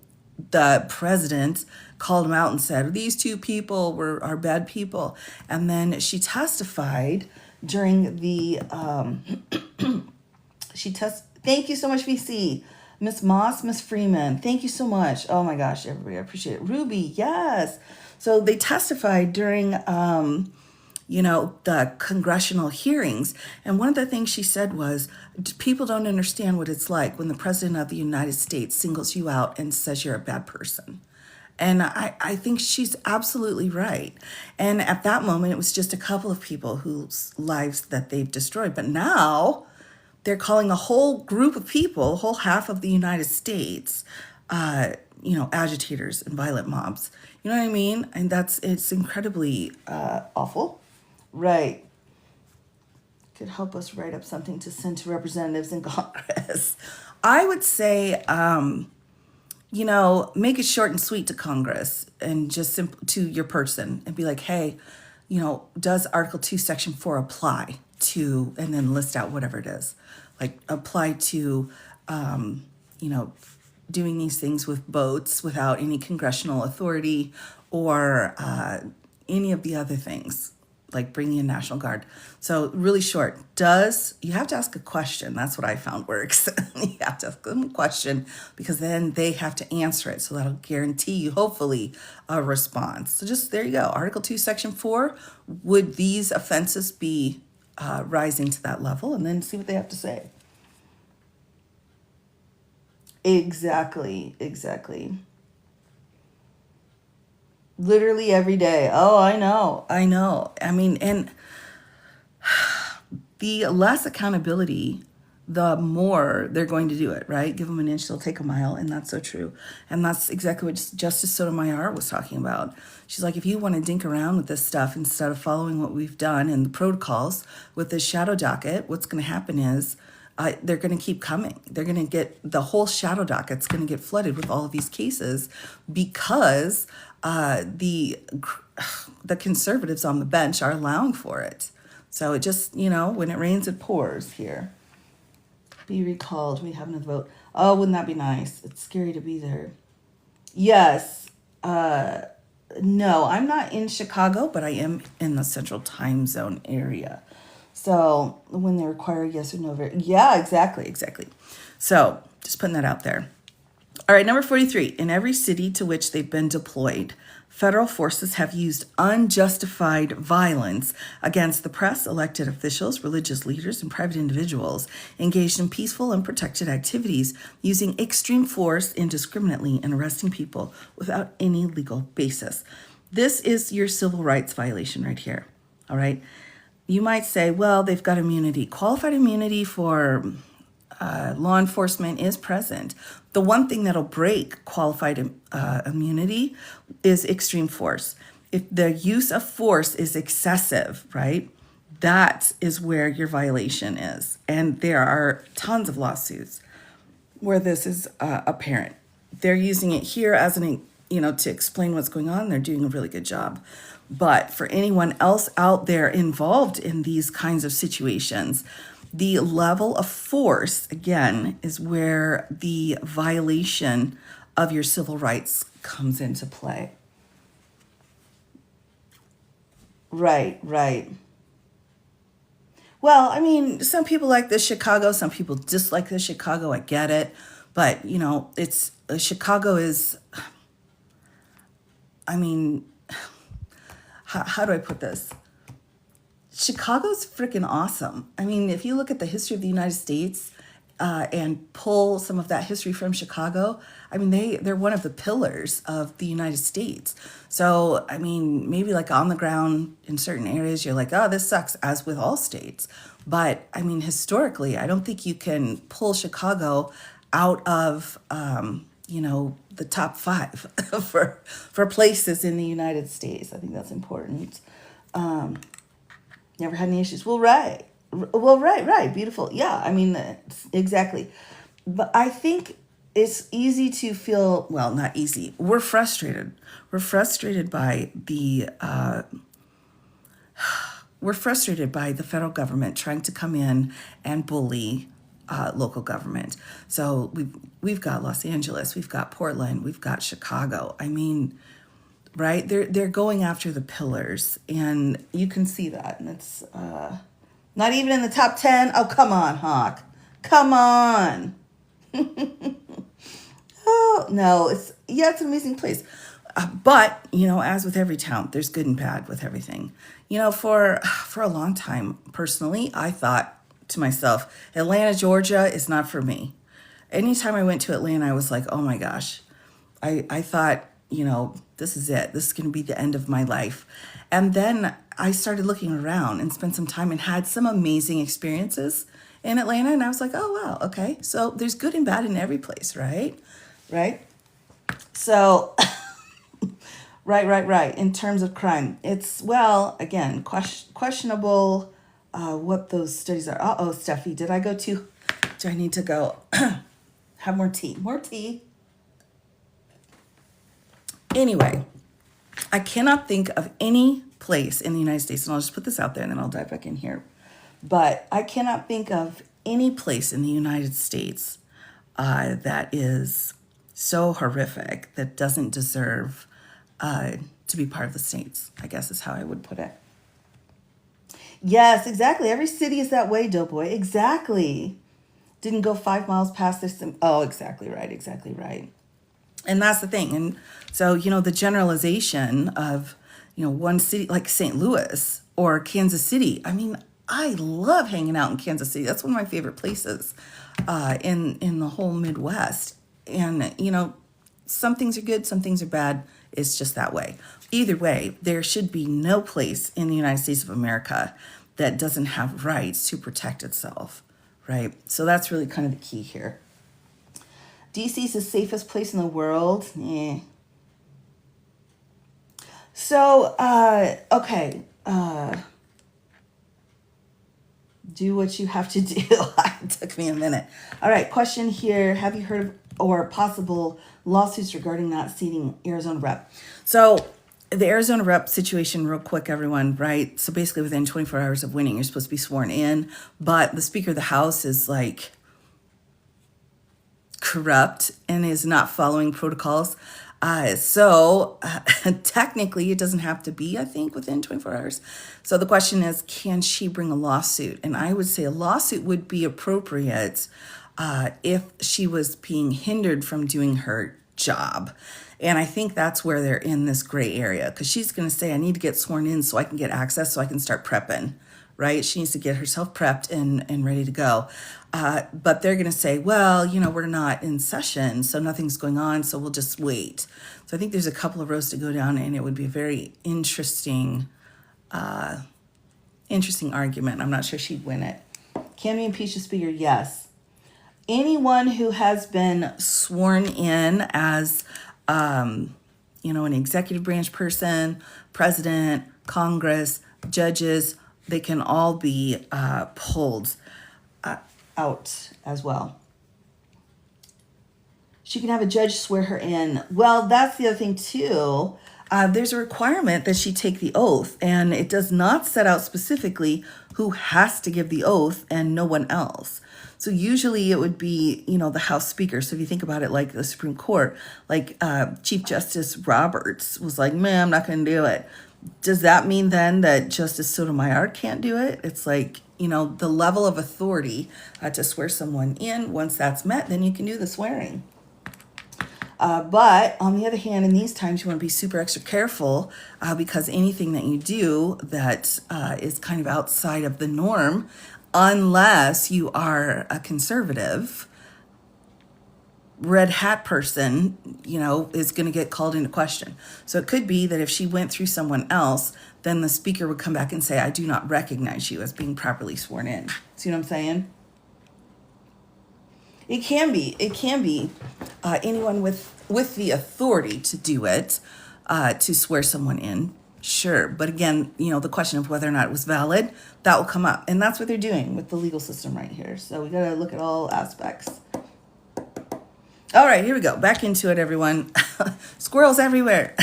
the president called them out and said, these two people are bad people. And then she testified during the, thank you so much, VC. Miss Moss, Miss Freeman, thank you so much. Oh my gosh, everybody, I appreciate it. Ruby, yes. So they testified during, the congressional hearings. And one of the things she said was, people don't understand what it's like when the President of the United States singles you out and says you're a bad person. And I think she's absolutely right. And at that moment, it was just a couple of people whose lives that they've destroyed. But now they're calling a whole group of people, a whole half of the United States, agitators and violent mobs. You know what I mean? And it's incredibly awful. Right. Could help us write up something to send to representatives in Congress. I would say, make it short and sweet to Congress and just to your person and be like, hey, does Article 2, Section 4 apply to, and then list out whatever it is, like apply to, doing these things with boats without any congressional authority or any of the other things, like bringing in National Guard. So really short, you have to ask a question. That's what I found works. You have to ask them a question because then they have to answer it. So that'll guarantee you, hopefully, a response. So just there you go. Article 2, Section 4, would these offenses be rising to that level? And then see what they have to say. Exactly. Literally every day. Oh, I know. I mean, and the less accountability, the more they're going to do it, right? Give them an inch, they'll take a mile. And that's so true. And that's exactly what Justice Sotomayor was talking about. She's like, if you want to dink around with this stuff instead of following what we've done and the protocols with this shadow docket, what's going to happen is they're going to keep coming. They're going to get the whole shadow docket's going to get flooded with all of these cases because the the conservatives on the bench are allowing for it. So it just, when it rains, it pours here. Be recalled. We have another vote. Oh, wouldn't that be nice? It's scary to be there. Yes. No, I'm not in Chicago, but I am in the Central Time Zone area. So when they require yes or no, yeah, exactly, exactly. So just putting that out there. All right, number 43. In every city to which they've been deployed, federal forces have used unjustified violence against the press, elected officials, religious leaders, and private individuals engaged in peaceful and protected activities, using extreme force indiscriminately and arresting people without any legal basis. This is your civil rights violation right here. All right. You might say, well, they've got immunity. Qualified immunity for law enforcement is present. The one thing that'll break qualified immunity is extreme force. If the use of force is excessive, right, that is where your violation is. And there are tons of lawsuits where this is apparent. They're using it here as to explain what's going on. They're doing a really good job. But for anyone else out there involved in these kinds of situations, the level of force, again, is where the violation of your civil rights comes into play. Right, right. Well, I mean, some people like the Chicago, some people dislike the Chicago. I get it. But, it's Chicago is, I mean, how do I put this? Chicago's freaking awesome. I mean, if you look at the history of the United States and pull some of that history from Chicago, I mean, they're one of the pillars of the United States. So, I mean, maybe like on the ground in certain areas, you're like, oh, this sucks, as with all states. But I mean, historically, I don't think you can pull Chicago out of, the top five for places in the United States. I think that's important. Never had any issues. Well, right. Right. Beautiful. Yeah, I mean, exactly. But I think it's easy to feel, well, not easy. We're frustrated. We're frustrated by we're frustrated by the federal government trying to come in and bully local government. So we've got Los Angeles, we've got Portland, we've got Chicago. I mean, right? They're going after the pillars, and you can see that, and it's not even in the top 10. Oh, come on, Hawk, come on. Oh no, it's an amazing place. But as with every town, there's good and bad with everything. For a long time, personally, I thought to myself, Atlanta, Georgia is not for me. Anytime I went to Atlanta, I was like, oh my gosh, I thought, this is it. This is going to be the end of my life. And then I started looking around and spent some time and had some amazing experiences in Atlanta. And I was like, oh, wow, okay. So there's good and bad in every place, right? Right? So, right. In terms of crime, it's, well, again, questionable what those studies are. Uh-oh, Steffi, do I need to go have more tea? More tea. Anyway, I cannot think of any place in the United States, and I'll just put this out there and then I'll dive back in here. But I cannot think of any place in the United States that is so horrific that doesn't deserve to be part of the states, I guess is how I would put it. Yes, exactly. Every city is that way, Doughboy. Exactly. Didn't go 5 miles past this. Oh, exactly right. And that's the thing. And so, the generalization of, one city like St. Louis or Kansas City. I mean, I love hanging out in Kansas City. That's one of my favorite places in the whole Midwest. And, some things are good, some things are bad. It's just that way. Either way, there should be no place in the United States of America that doesn't have rights to protect itself, right? So that's really kind of the key here. DC is the safest place in the world. So, okay. Do what you have to do. It took me a minute. All right, question here. Have you heard of or possible lawsuits regarding not seating Arizona rep. So the Arizona rep situation, real quick, everyone, right? So basically within 24 hours of winning, you're supposed to be sworn in, but the Speaker of the House is like corrupt and is not following protocols. Technically, it doesn't have to be, I think, within 24 hours. So the question is, can she bring a lawsuit? And I would say a lawsuit would be appropriate if she was being hindered from doing her job. And I think that's where they're in this gray area, because she's going to say, I need to get sworn in so I can get access, so I can start prepping, right? She needs to get herself prepped and ready to go. But they're going to say, well, we're not in session, so nothing's going on, so we'll just wait. So I think there's a couple of rows to go down, and it would be a very interesting argument. I'm not sure she'd win it. Can we impeach the speaker? Yes. Anyone who has been sworn in as, an executive branch person, president, Congress, judges, they can all be pulled out as well. She can have a judge swear her in. Well, that's the other thing too. There's a requirement that she take the oath, and it does not set out specifically who has to give the oath and no one else. So usually it would be, the House Speaker. So if you think about it like the Supreme Court, like Chief Justice Roberts was like, man, I'm not going to do it. Does that mean then that Justice Sotomayor can't do it? It's like, the level of authority to swear someone in, once that's met, then you can do the swearing. But on the other hand, in these times, you want to be super extra careful because anything that you do that is kind of outside of the norm, unless you are a conservative, red hat person, is going to get called into question. So it could be that if she went through someone else, then the speaker would come back and say, I do not recognize you as being properly sworn in. See what I'm saying? It can be anyone with the authority to do it, to swear someone in. Sure. But again, the question of whether or not it was valid, that will come up. And that's what they're doing with the legal system right here. So we got to look at all aspects. All right, here we go. Back into it, everyone. Squirrels everywhere.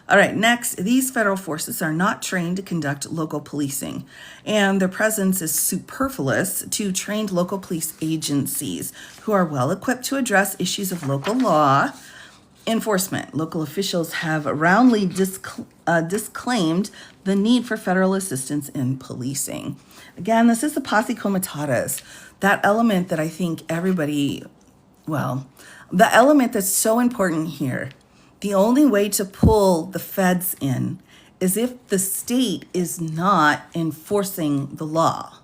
All right, next, these federal forces are not trained to conduct local policing, and their presence is superfluous to trained local police agencies who are well equipped to address issues of local law enforcement. Local officials have roundly disclaimed the need for federal assistance in policing. Again, this is the posse comitatus, that element that I think everybody, the element that's so important here. The only way to pull the feds in is if the state is not enforcing the law,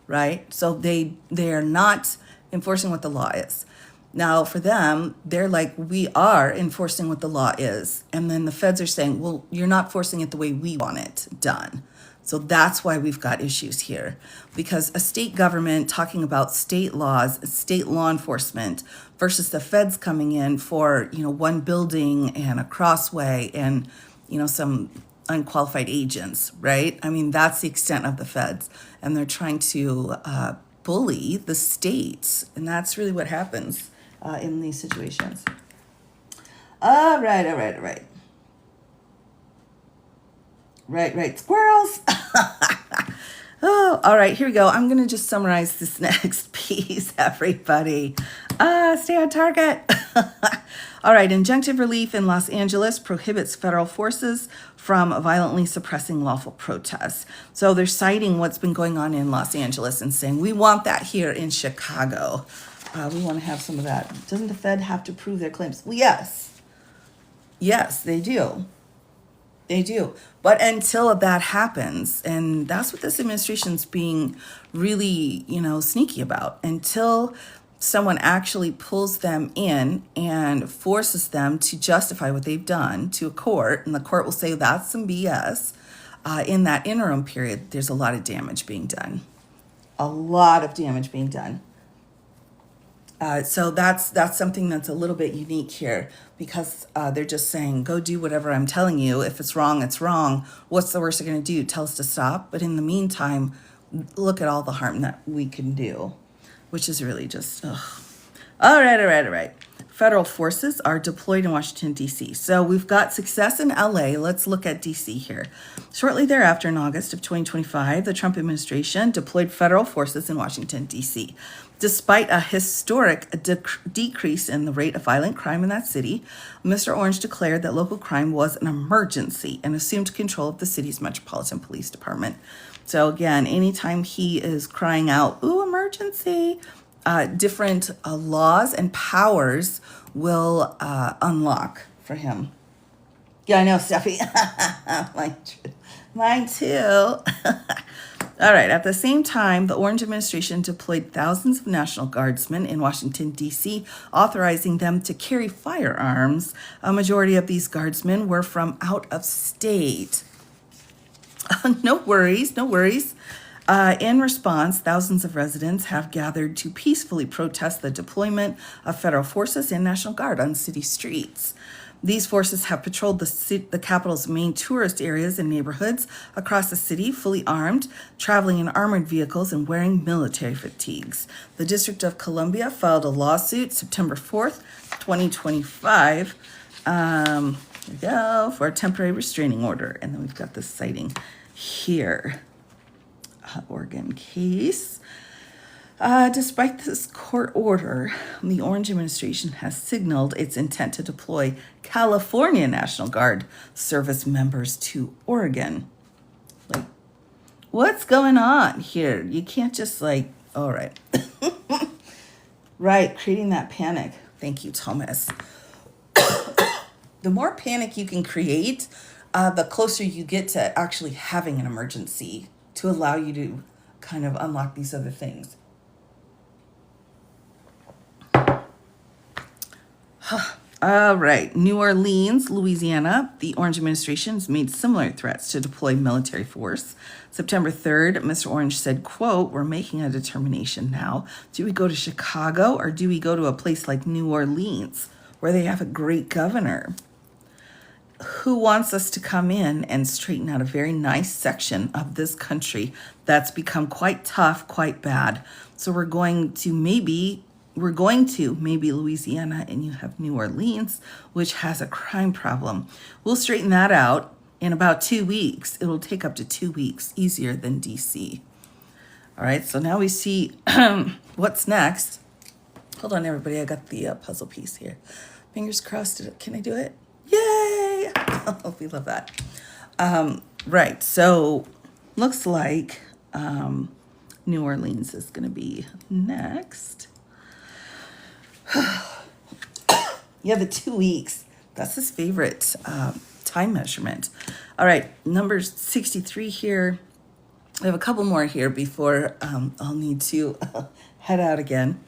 right? So they are not enforcing what the law is. Now, for them, they're like, we are enforcing what the law is. And then the feds are saying, well, you're not forcing it the way we want it done. So that's why we've got issues here, because a state government talking about state laws, state law enforcement versus the feds coming in for, one building and a crossway and, some unqualified agents, right? I mean, that's the extent of the feds, and they're trying to bully the states. And that's really what happens in these situations. All right. Right. Squirrels. Oh, all right. Here we go. I'm going to just summarize this next piece, everybody. Stay on target. All right. Injunctive relief in Los Angeles prohibits federal forces from violently suppressing lawful protests. So they're citing what's been going on in Los Angeles and saying, we want that here in Chicago. We want to have some of that. Doesn't the Fed have to prove their claims? Well, yes. Yes, they do. They do. But until that happens, and that's what this administration's being really, sneaky about, until someone actually pulls them in and forces them to justify what they've done to a court, and the court will say that's some BS, in that interim period, there's a lot of damage being done. So that's something that's a little bit unique here, because they're just saying, go do whatever I'm telling you. If it's wrong, it's wrong. What's the worst they're going to do? Tell us to stop. But in the meantime, look at all the harm that we can do, which is really just, ugh. All right. Federal forces are deployed in Washington, D.C. So we've got success in L.A. Let's look at D.C. here. Shortly thereafter, in August of 2025, the Trump administration deployed federal forces in Washington, D.C. Despite a historic decrease in the rate of violent crime in that city, Mr. Orange declared that local crime was an emergency and assumed control of the city's Metropolitan Police Department. So again, anytime he is crying out, "Ooh, emergency," different laws and powers will unlock for him. Yeah, I know, Steffi. Mine too. All right. At the same time, the Orange administration deployed thousands of National Guardsmen in Washington, D.C., authorizing them to carry firearms. A majority of these guardsmen were from out of state. No worries, no worries. In response, thousands of residents have gathered to peacefully protest the deployment of federal forces and National Guard on city streets. These forces have patrolled the capital's main tourist areas and neighborhoods across the city, fully armed, traveling in armored vehicles, and wearing military fatigues. The District of Columbia filed a lawsuit September 4th, 2025, here we go, for a temporary restraining order. And then we've got this citing here. Oregon case. Despite this court order, the Orange administration has signaled its intent to deploy California National Guard service members to Oregon. Like, what's going on here? You can't just all right. Right, creating that panic. Thank you, Thomas. The more panic you can create, the closer you get to actually having an emergency to allow you to kind of unlock these other things. All right. New Orleans, Louisiana. The Orange administration has made similar threats to deploy military force. September 3rd, Mr. Orange said, quote, "We're making a determination now. Do we go to Chicago or do we go to a place like New Orleans where they have a great governor who wants us to come in and straighten out a very nice section of this country that's become quite tough, quite bad. So we're going to maybe Louisiana, and you have New Orleans, which has a crime problem. We'll straighten that out in about 2 weeks. It'll take up to 2 weeks, easier than DC." All right, so now we see what's next. Hold on, everybody. I got the puzzle piece here. Fingers crossed. Can I do it? Yay! Oh, we love that. Right, so looks like New Orleans is going to be next. Yeah, the 2 weeks. That's his favorite time measurement. All right, number 63 here. I have a couple more here before I'll need to head out again.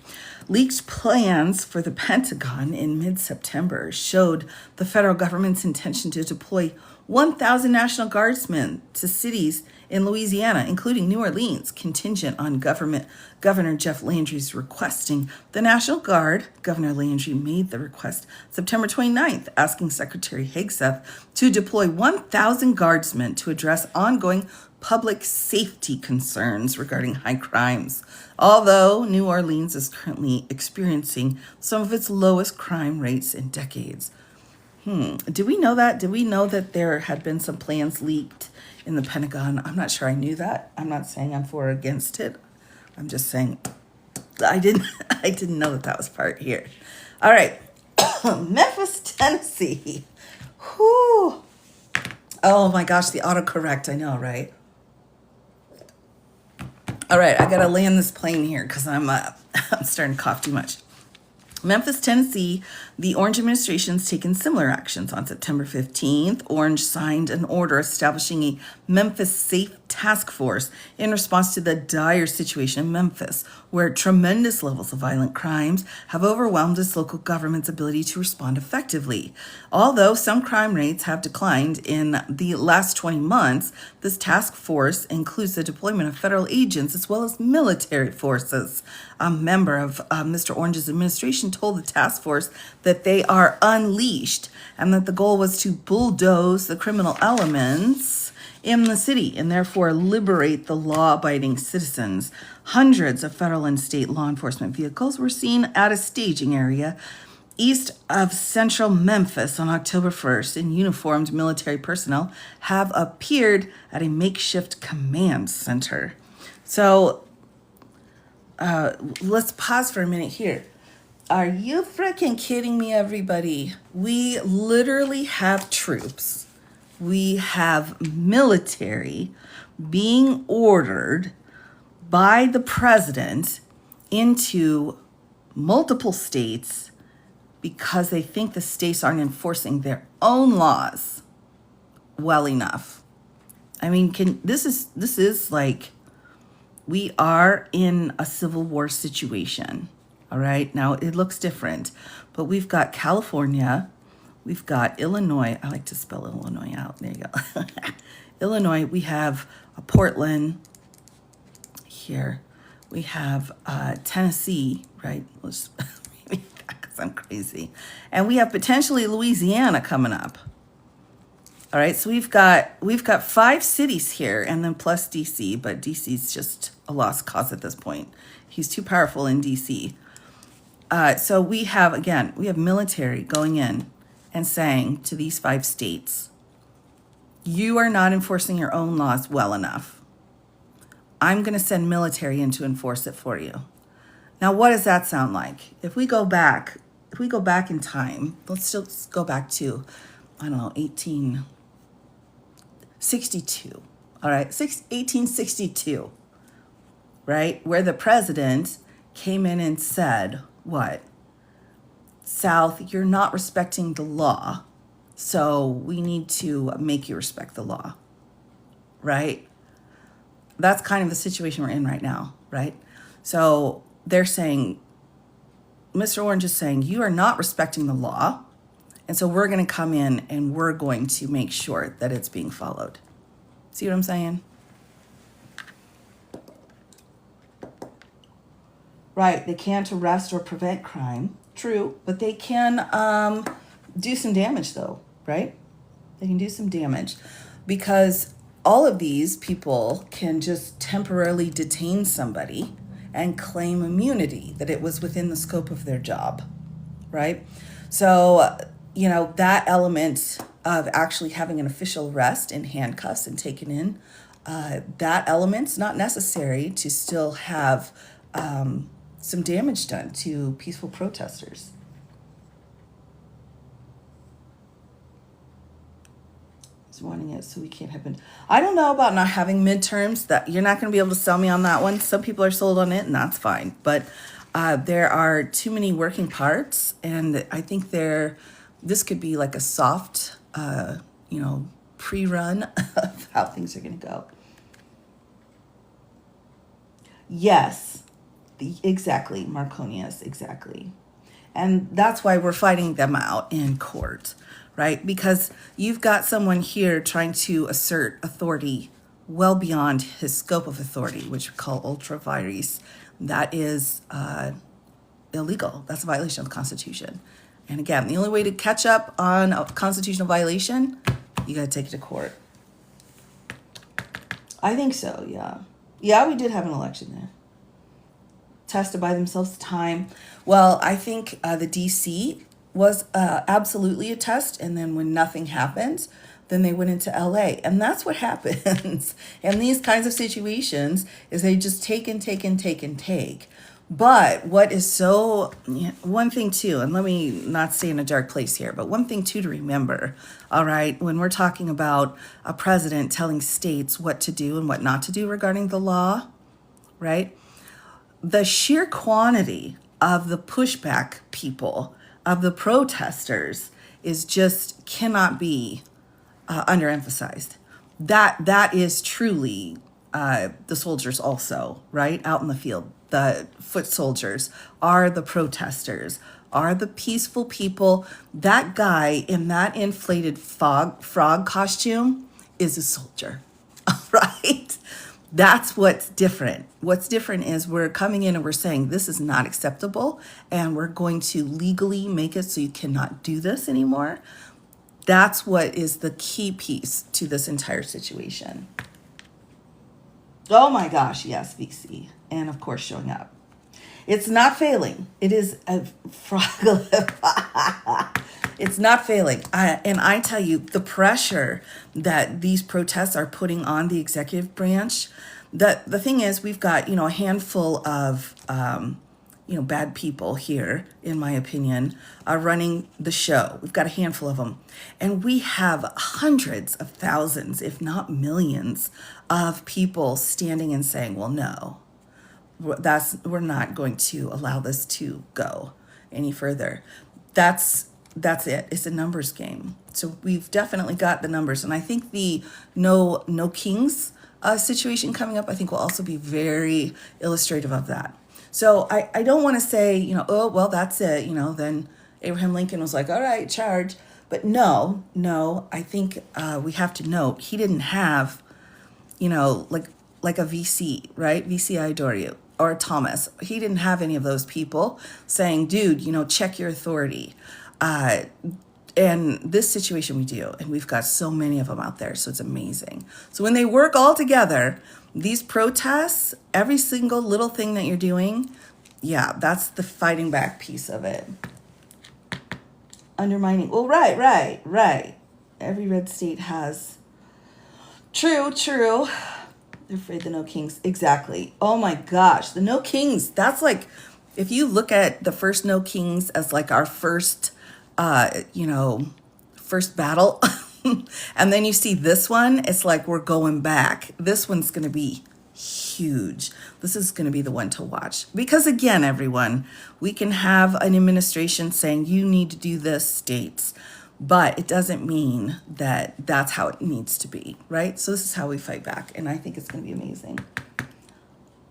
Leaked plans for the Pentagon in mid-September showed the federal government's intention to deploy 1,000 National Guardsmen to cities in Louisiana, including New Orleans, contingent on Governor Jeff Landry's requesting the National Guard. Governor Landry made the request September 29th, asking Secretary Hegseth to deploy 1,000 guardsmen to address ongoing public safety concerns regarding high crimes. Although New Orleans is currently experiencing some of its lowest crime rates in decades. Did we know that? Did we know that there had been some plans leaked in the Pentagon? I'm not sure I knew that. I'm not saying I'm for or against it. I'm just saying I didn't know that was part here. All right. Memphis, Tennessee. Whew. Oh my gosh, the autocorrect. I know, right? All right, I got to land this plane here because I'm starting to cough too much. Memphis, Tennessee, the Orange administration's taken similar actions. On September 15th, Orange signed an order establishing a Memphis Safe Task Force in response to the dire situation in Memphis, where tremendous levels of violent crimes have overwhelmed its local government's ability to respond effectively. Although some crime rates have declined in the last 20 months, this task force includes the deployment of federal agents as well as military forces. A member of Mr. Orange's administration told the task force that they are unleashed and that the goal was to bulldoze the criminal elements in the city and therefore liberate the law-abiding citizens. Hundreds of federal and state law enforcement vehicles were seen at a staging area east of central Memphis on October 1st, and uniformed military personnel have appeared at a makeshift command center. So let's pause for a minute here. Are you freaking kidding me, everybody? We literally have troops. We have military being ordered by the president into multiple states because they think the states aren't enforcing their own laws well enough. I mean, this is like, we are in a civil war situation. All right, now it looks different, but we've got California, we've got Illinois. I like to spell Illinois out. There you go. Illinois, we have Portland here. We have Tennessee, right? Because I'm crazy. And we have potentially Louisiana coming up. All right, so we've got 5 cities here, and then plus DC, but DC's just a lost cause at this point. He's too powerful in DC. So we have military going in and saying to these 5 states, you are not enforcing your own laws well enough. I'm going to send military in to enforce it for you. Now, what does that sound like? If we go back in time, let's just go back to, 1862. All right, 1862, right? Where the president came in and said, what? South, you're not respecting the law, so we need to make you respect the law, right? That's kind of the situation we're in right now, right? So they're saying, Mr. Orange is saying, you are not respecting the law, and so we're going to come in and we're going to make sure that it's being followed. See what I'm saying? Right, they can't arrest or prevent crime, true, but they can do some damage though, right? They can do some damage because all of these people can just temporarily detain somebody and claim immunity, that it was within the scope of their job, right? So, that element of actually having an official arrest in handcuffs and taken in, that element's not necessary to still have some damage done to peaceful protesters. He's wanting it so we can't have been. I don't know about not having midterms. That you're not going to be able to sell me on that one. Some people are sold on it, and that's fine. But there are too many working parts, and I think this could be like a soft, pre-run of how things are going to go. Yes. Exactly, Marconius, exactly. And that's why we're fighting them out in court, right? Because you've got someone here trying to assert authority well beyond his scope of authority, which we call ultra vires. That is illegal. That's a violation of the Constitution. And again, the only way to catch up on a constitutional violation, you got to take it to court. I think so, yeah. Yeah, we did have an election there. Tested by themselves time. Well, I think the DC was absolutely a test, and then when nothing happens, then they went into LA, and that's what happens in these kinds of situations is they just take. But what is one thing too, and let me not stay in a dark place here, but one thing too to remember, all right, when we're talking about a president telling states what to do and what not to do regarding the law, right? The sheer quantity of the pushback people, of the protesters, is just cannot be underemphasized. That is truly the soldiers also, right? Out in the field. The foot soldiers are the protesters, are the peaceful people. That guy in that inflated frog costume is a soldier, right? That's what's different. What's different is we're coming in and we're saying this is not acceptable, and we're going to legally make it so you cannot do this anymore. That's what is the key piece to this entire situation. Oh my gosh, yes, VC. And of course, showing up. It's not failing. It is a frog. It's not failing. And I tell you, the pressure that these protests are putting on the executive branch, the thing is, we've got, a handful of, bad people here, in my opinion, are running the show. We've got a handful of them. And we have hundreds of thousands, if not millions, of people standing and saying, well, no, we're not going to allow this to go any further. That's it. It's a numbers game. So we've definitely got the numbers. And I think the no kings situation coming up, I think will also be very illustrative of that. So I don't want to say, oh, well, that's it. Then Abraham Lincoln was like, all right, charge. But no, I think we have to note he didn't have, like a VC, right? VC Idorio or Thomas. He didn't have any of those people saying, dude, check your authority. And this situation we do, and we've got so many of them out there, so it's amazing. So when they work all together, these protests, every single little thing that you're doing, yeah, that's the fighting back piece of it. Undermining, well, right. Every red state has, true. They're afraid the no kings, exactly. Oh my gosh, the no kings, that's like, if you look at the first no kings as like our first first battle, and then you see this one, it's like we're going back. This one's going to be huge. This is going to be the one to watch. Because again, everyone, we can have an administration saying you need to do this, states, but it doesn't mean that that's how it needs to be, right? So this is how we fight back, and I think it's going to be amazing.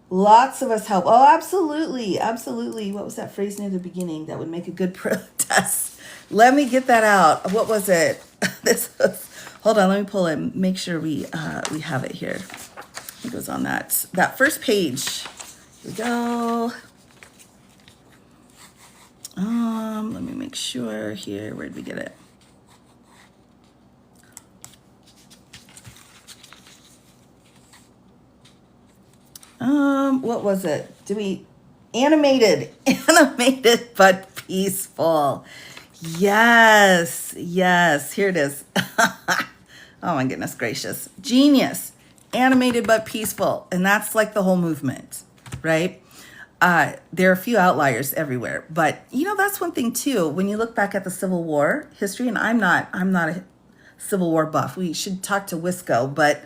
Lots of us help. Oh, absolutely. What was that phrase near the beginning that would make a good protest? Let me get that out. What was it? Hold on, let me pull it. Make sure we have it here. It goes on that first page. Here we go. Let me make sure here. Where did we get it? What was it? Animated but peaceful. Yes, here it is. Oh my goodness gracious. Genius. Animated but peaceful. And that's like the whole movement, right? There are a few outliers everywhere, but that's one thing too. When you look back at the Civil War history, and I'm not a Civil War buff. We should talk to Wisco, but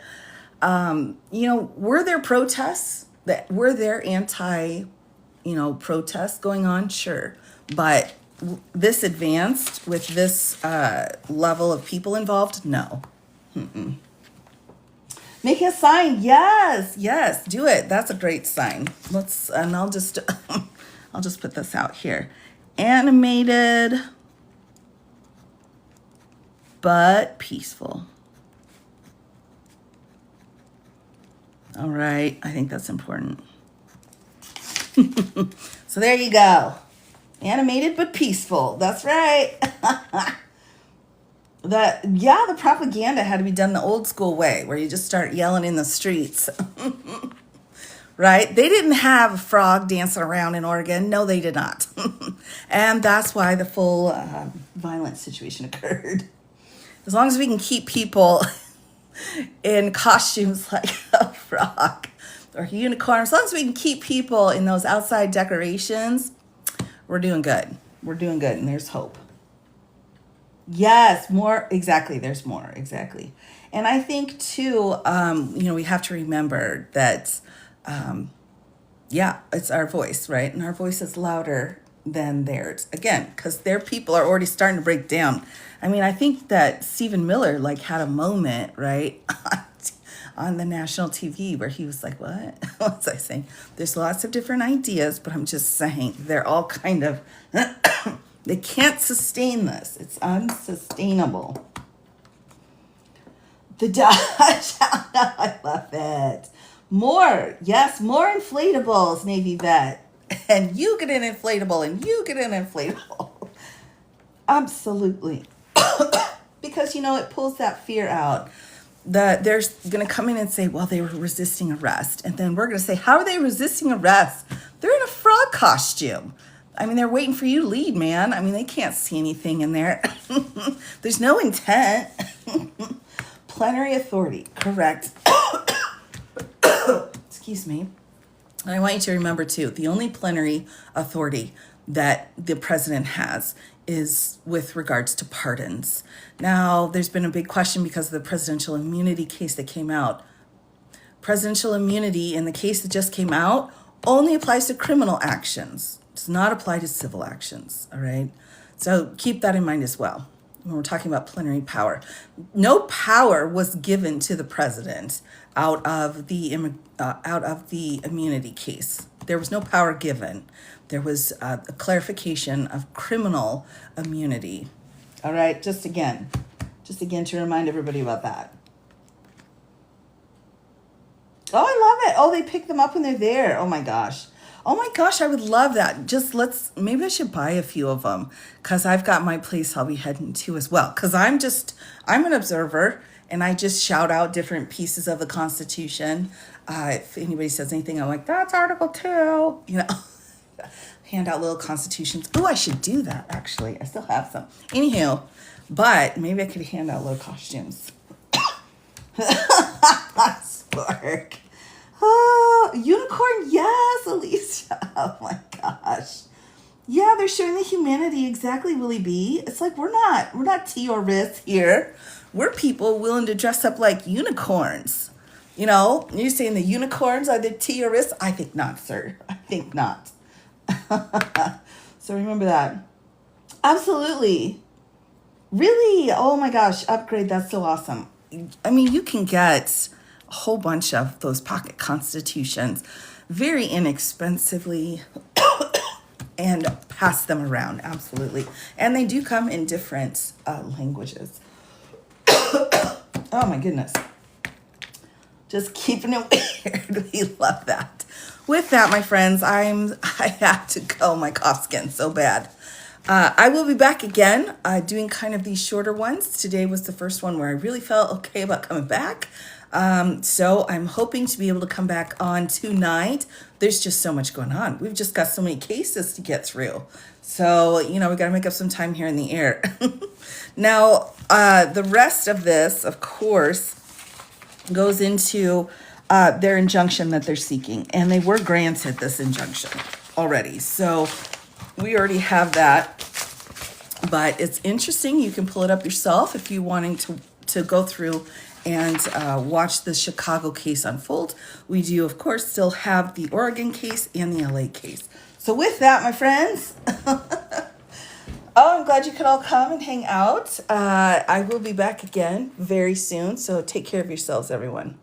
were there protests? Were there anti, protests going on? Sure. But this advanced with this level of people involved? No. Making a sign. Yes. Do it. That's a great sign. I'll just put this out here. Animated, but peaceful. All right, I think that's important. So there you go. Animated but peaceful. That's right. The propaganda had to be done the old school way, where you just start yelling in the streets. Right? They didn't have a frog dancing around in Oregon. No, they did not. And that's why the full violent situation occurred. As long as we can keep people in costumes like a frog or a unicorn, as long as we can keep people in those outside decorations, we're doing good. And there's hope. Yes, more. Exactly. There's more. Exactly. And I think too, we have to remember that, it's our voice, right? And our voice is louder than theirs. Again, because their people are already starting to break down. I mean, I think that Stephen Miller had a moment, right, on the national TV where he was like, what? What was I saying? There's lots of different ideas, but I'm just saying they're all kind of, they can't sustain this. It's unsustainable. The Dodge, I love it. More inflatables, Navy vet. And you get an inflatable, and you get an inflatable. Absolutely. because, it pulls that fear out. They're going to come in and say, well, they were resisting arrest. And then we're going to say, how are they resisting arrest? They're in a frog costume. I mean, they're waiting for you to lead, man. I mean, they can't see anything in there. There's no intent. Plenary authority, correct. Excuse me. And I want you to remember, too, the only plenary authority that the president has is with regards to pardons. Now, there's been a big question because of the presidential immunity case that came out. Presidential immunity in the case that just came out only applies to criminal actions. It does not apply to civil actions, all right? So keep that in mind as well when we're talking about plenary power. No power was given to the president out of the immunity case. There was no power given. There was a clarification of criminal immunity. All right, just again to remind everybody about that. Oh, I love it. Oh, they pick them up when they're there. Oh my gosh, I would love that. Maybe I should buy a few of them because I've got my place I'll be heading to as well. Because I'm an observer and I just shout out different pieces of the Constitution. If anybody says anything, I'm like, that's Article 2, hand out little constitutions. Oh, I should do that, actually. I still have some. Anywho, but maybe I could hand out little costumes. Spark. Oh, unicorn, yes, Alicia. Oh my gosh. Yeah, they're showing the humanity, exactly, Willie B. It's like we're not terrorists here. We're people willing to dress up like unicorns. You're saying the unicorns are the terrorists? I think not, sir. I think not. So remember that. Absolutely. Really? Oh my gosh, upgrade. That's so awesome. I mean, you can get a whole bunch of those pocket constitutions very inexpensively and pass them around. Absolutely. And they do come in different languages. Oh my goodness. Just keeping it weird. We love that. With that, my friends, I have to go. My cough's getting so bad. I will be back again doing kind of these shorter ones. Today was the first one where I really felt okay about coming back. So I'm hoping to be able to come back on tonight. There's just so much going on. We've just got so many cases to get through. So, we got to make up some time here in the air. Now, the rest of this, of course, goes into their injunction that they're seeking. And they were granted this injunction already. So we already have that. But it's interesting. You can pull it up yourself if you're wanting to go through and watch the Chicago case unfold. We do, of course, still have the Oregon case and the LA case. So with that, my friends, I'm glad you could all come and hang out. I will be back again very soon. So take care of yourselves, everyone.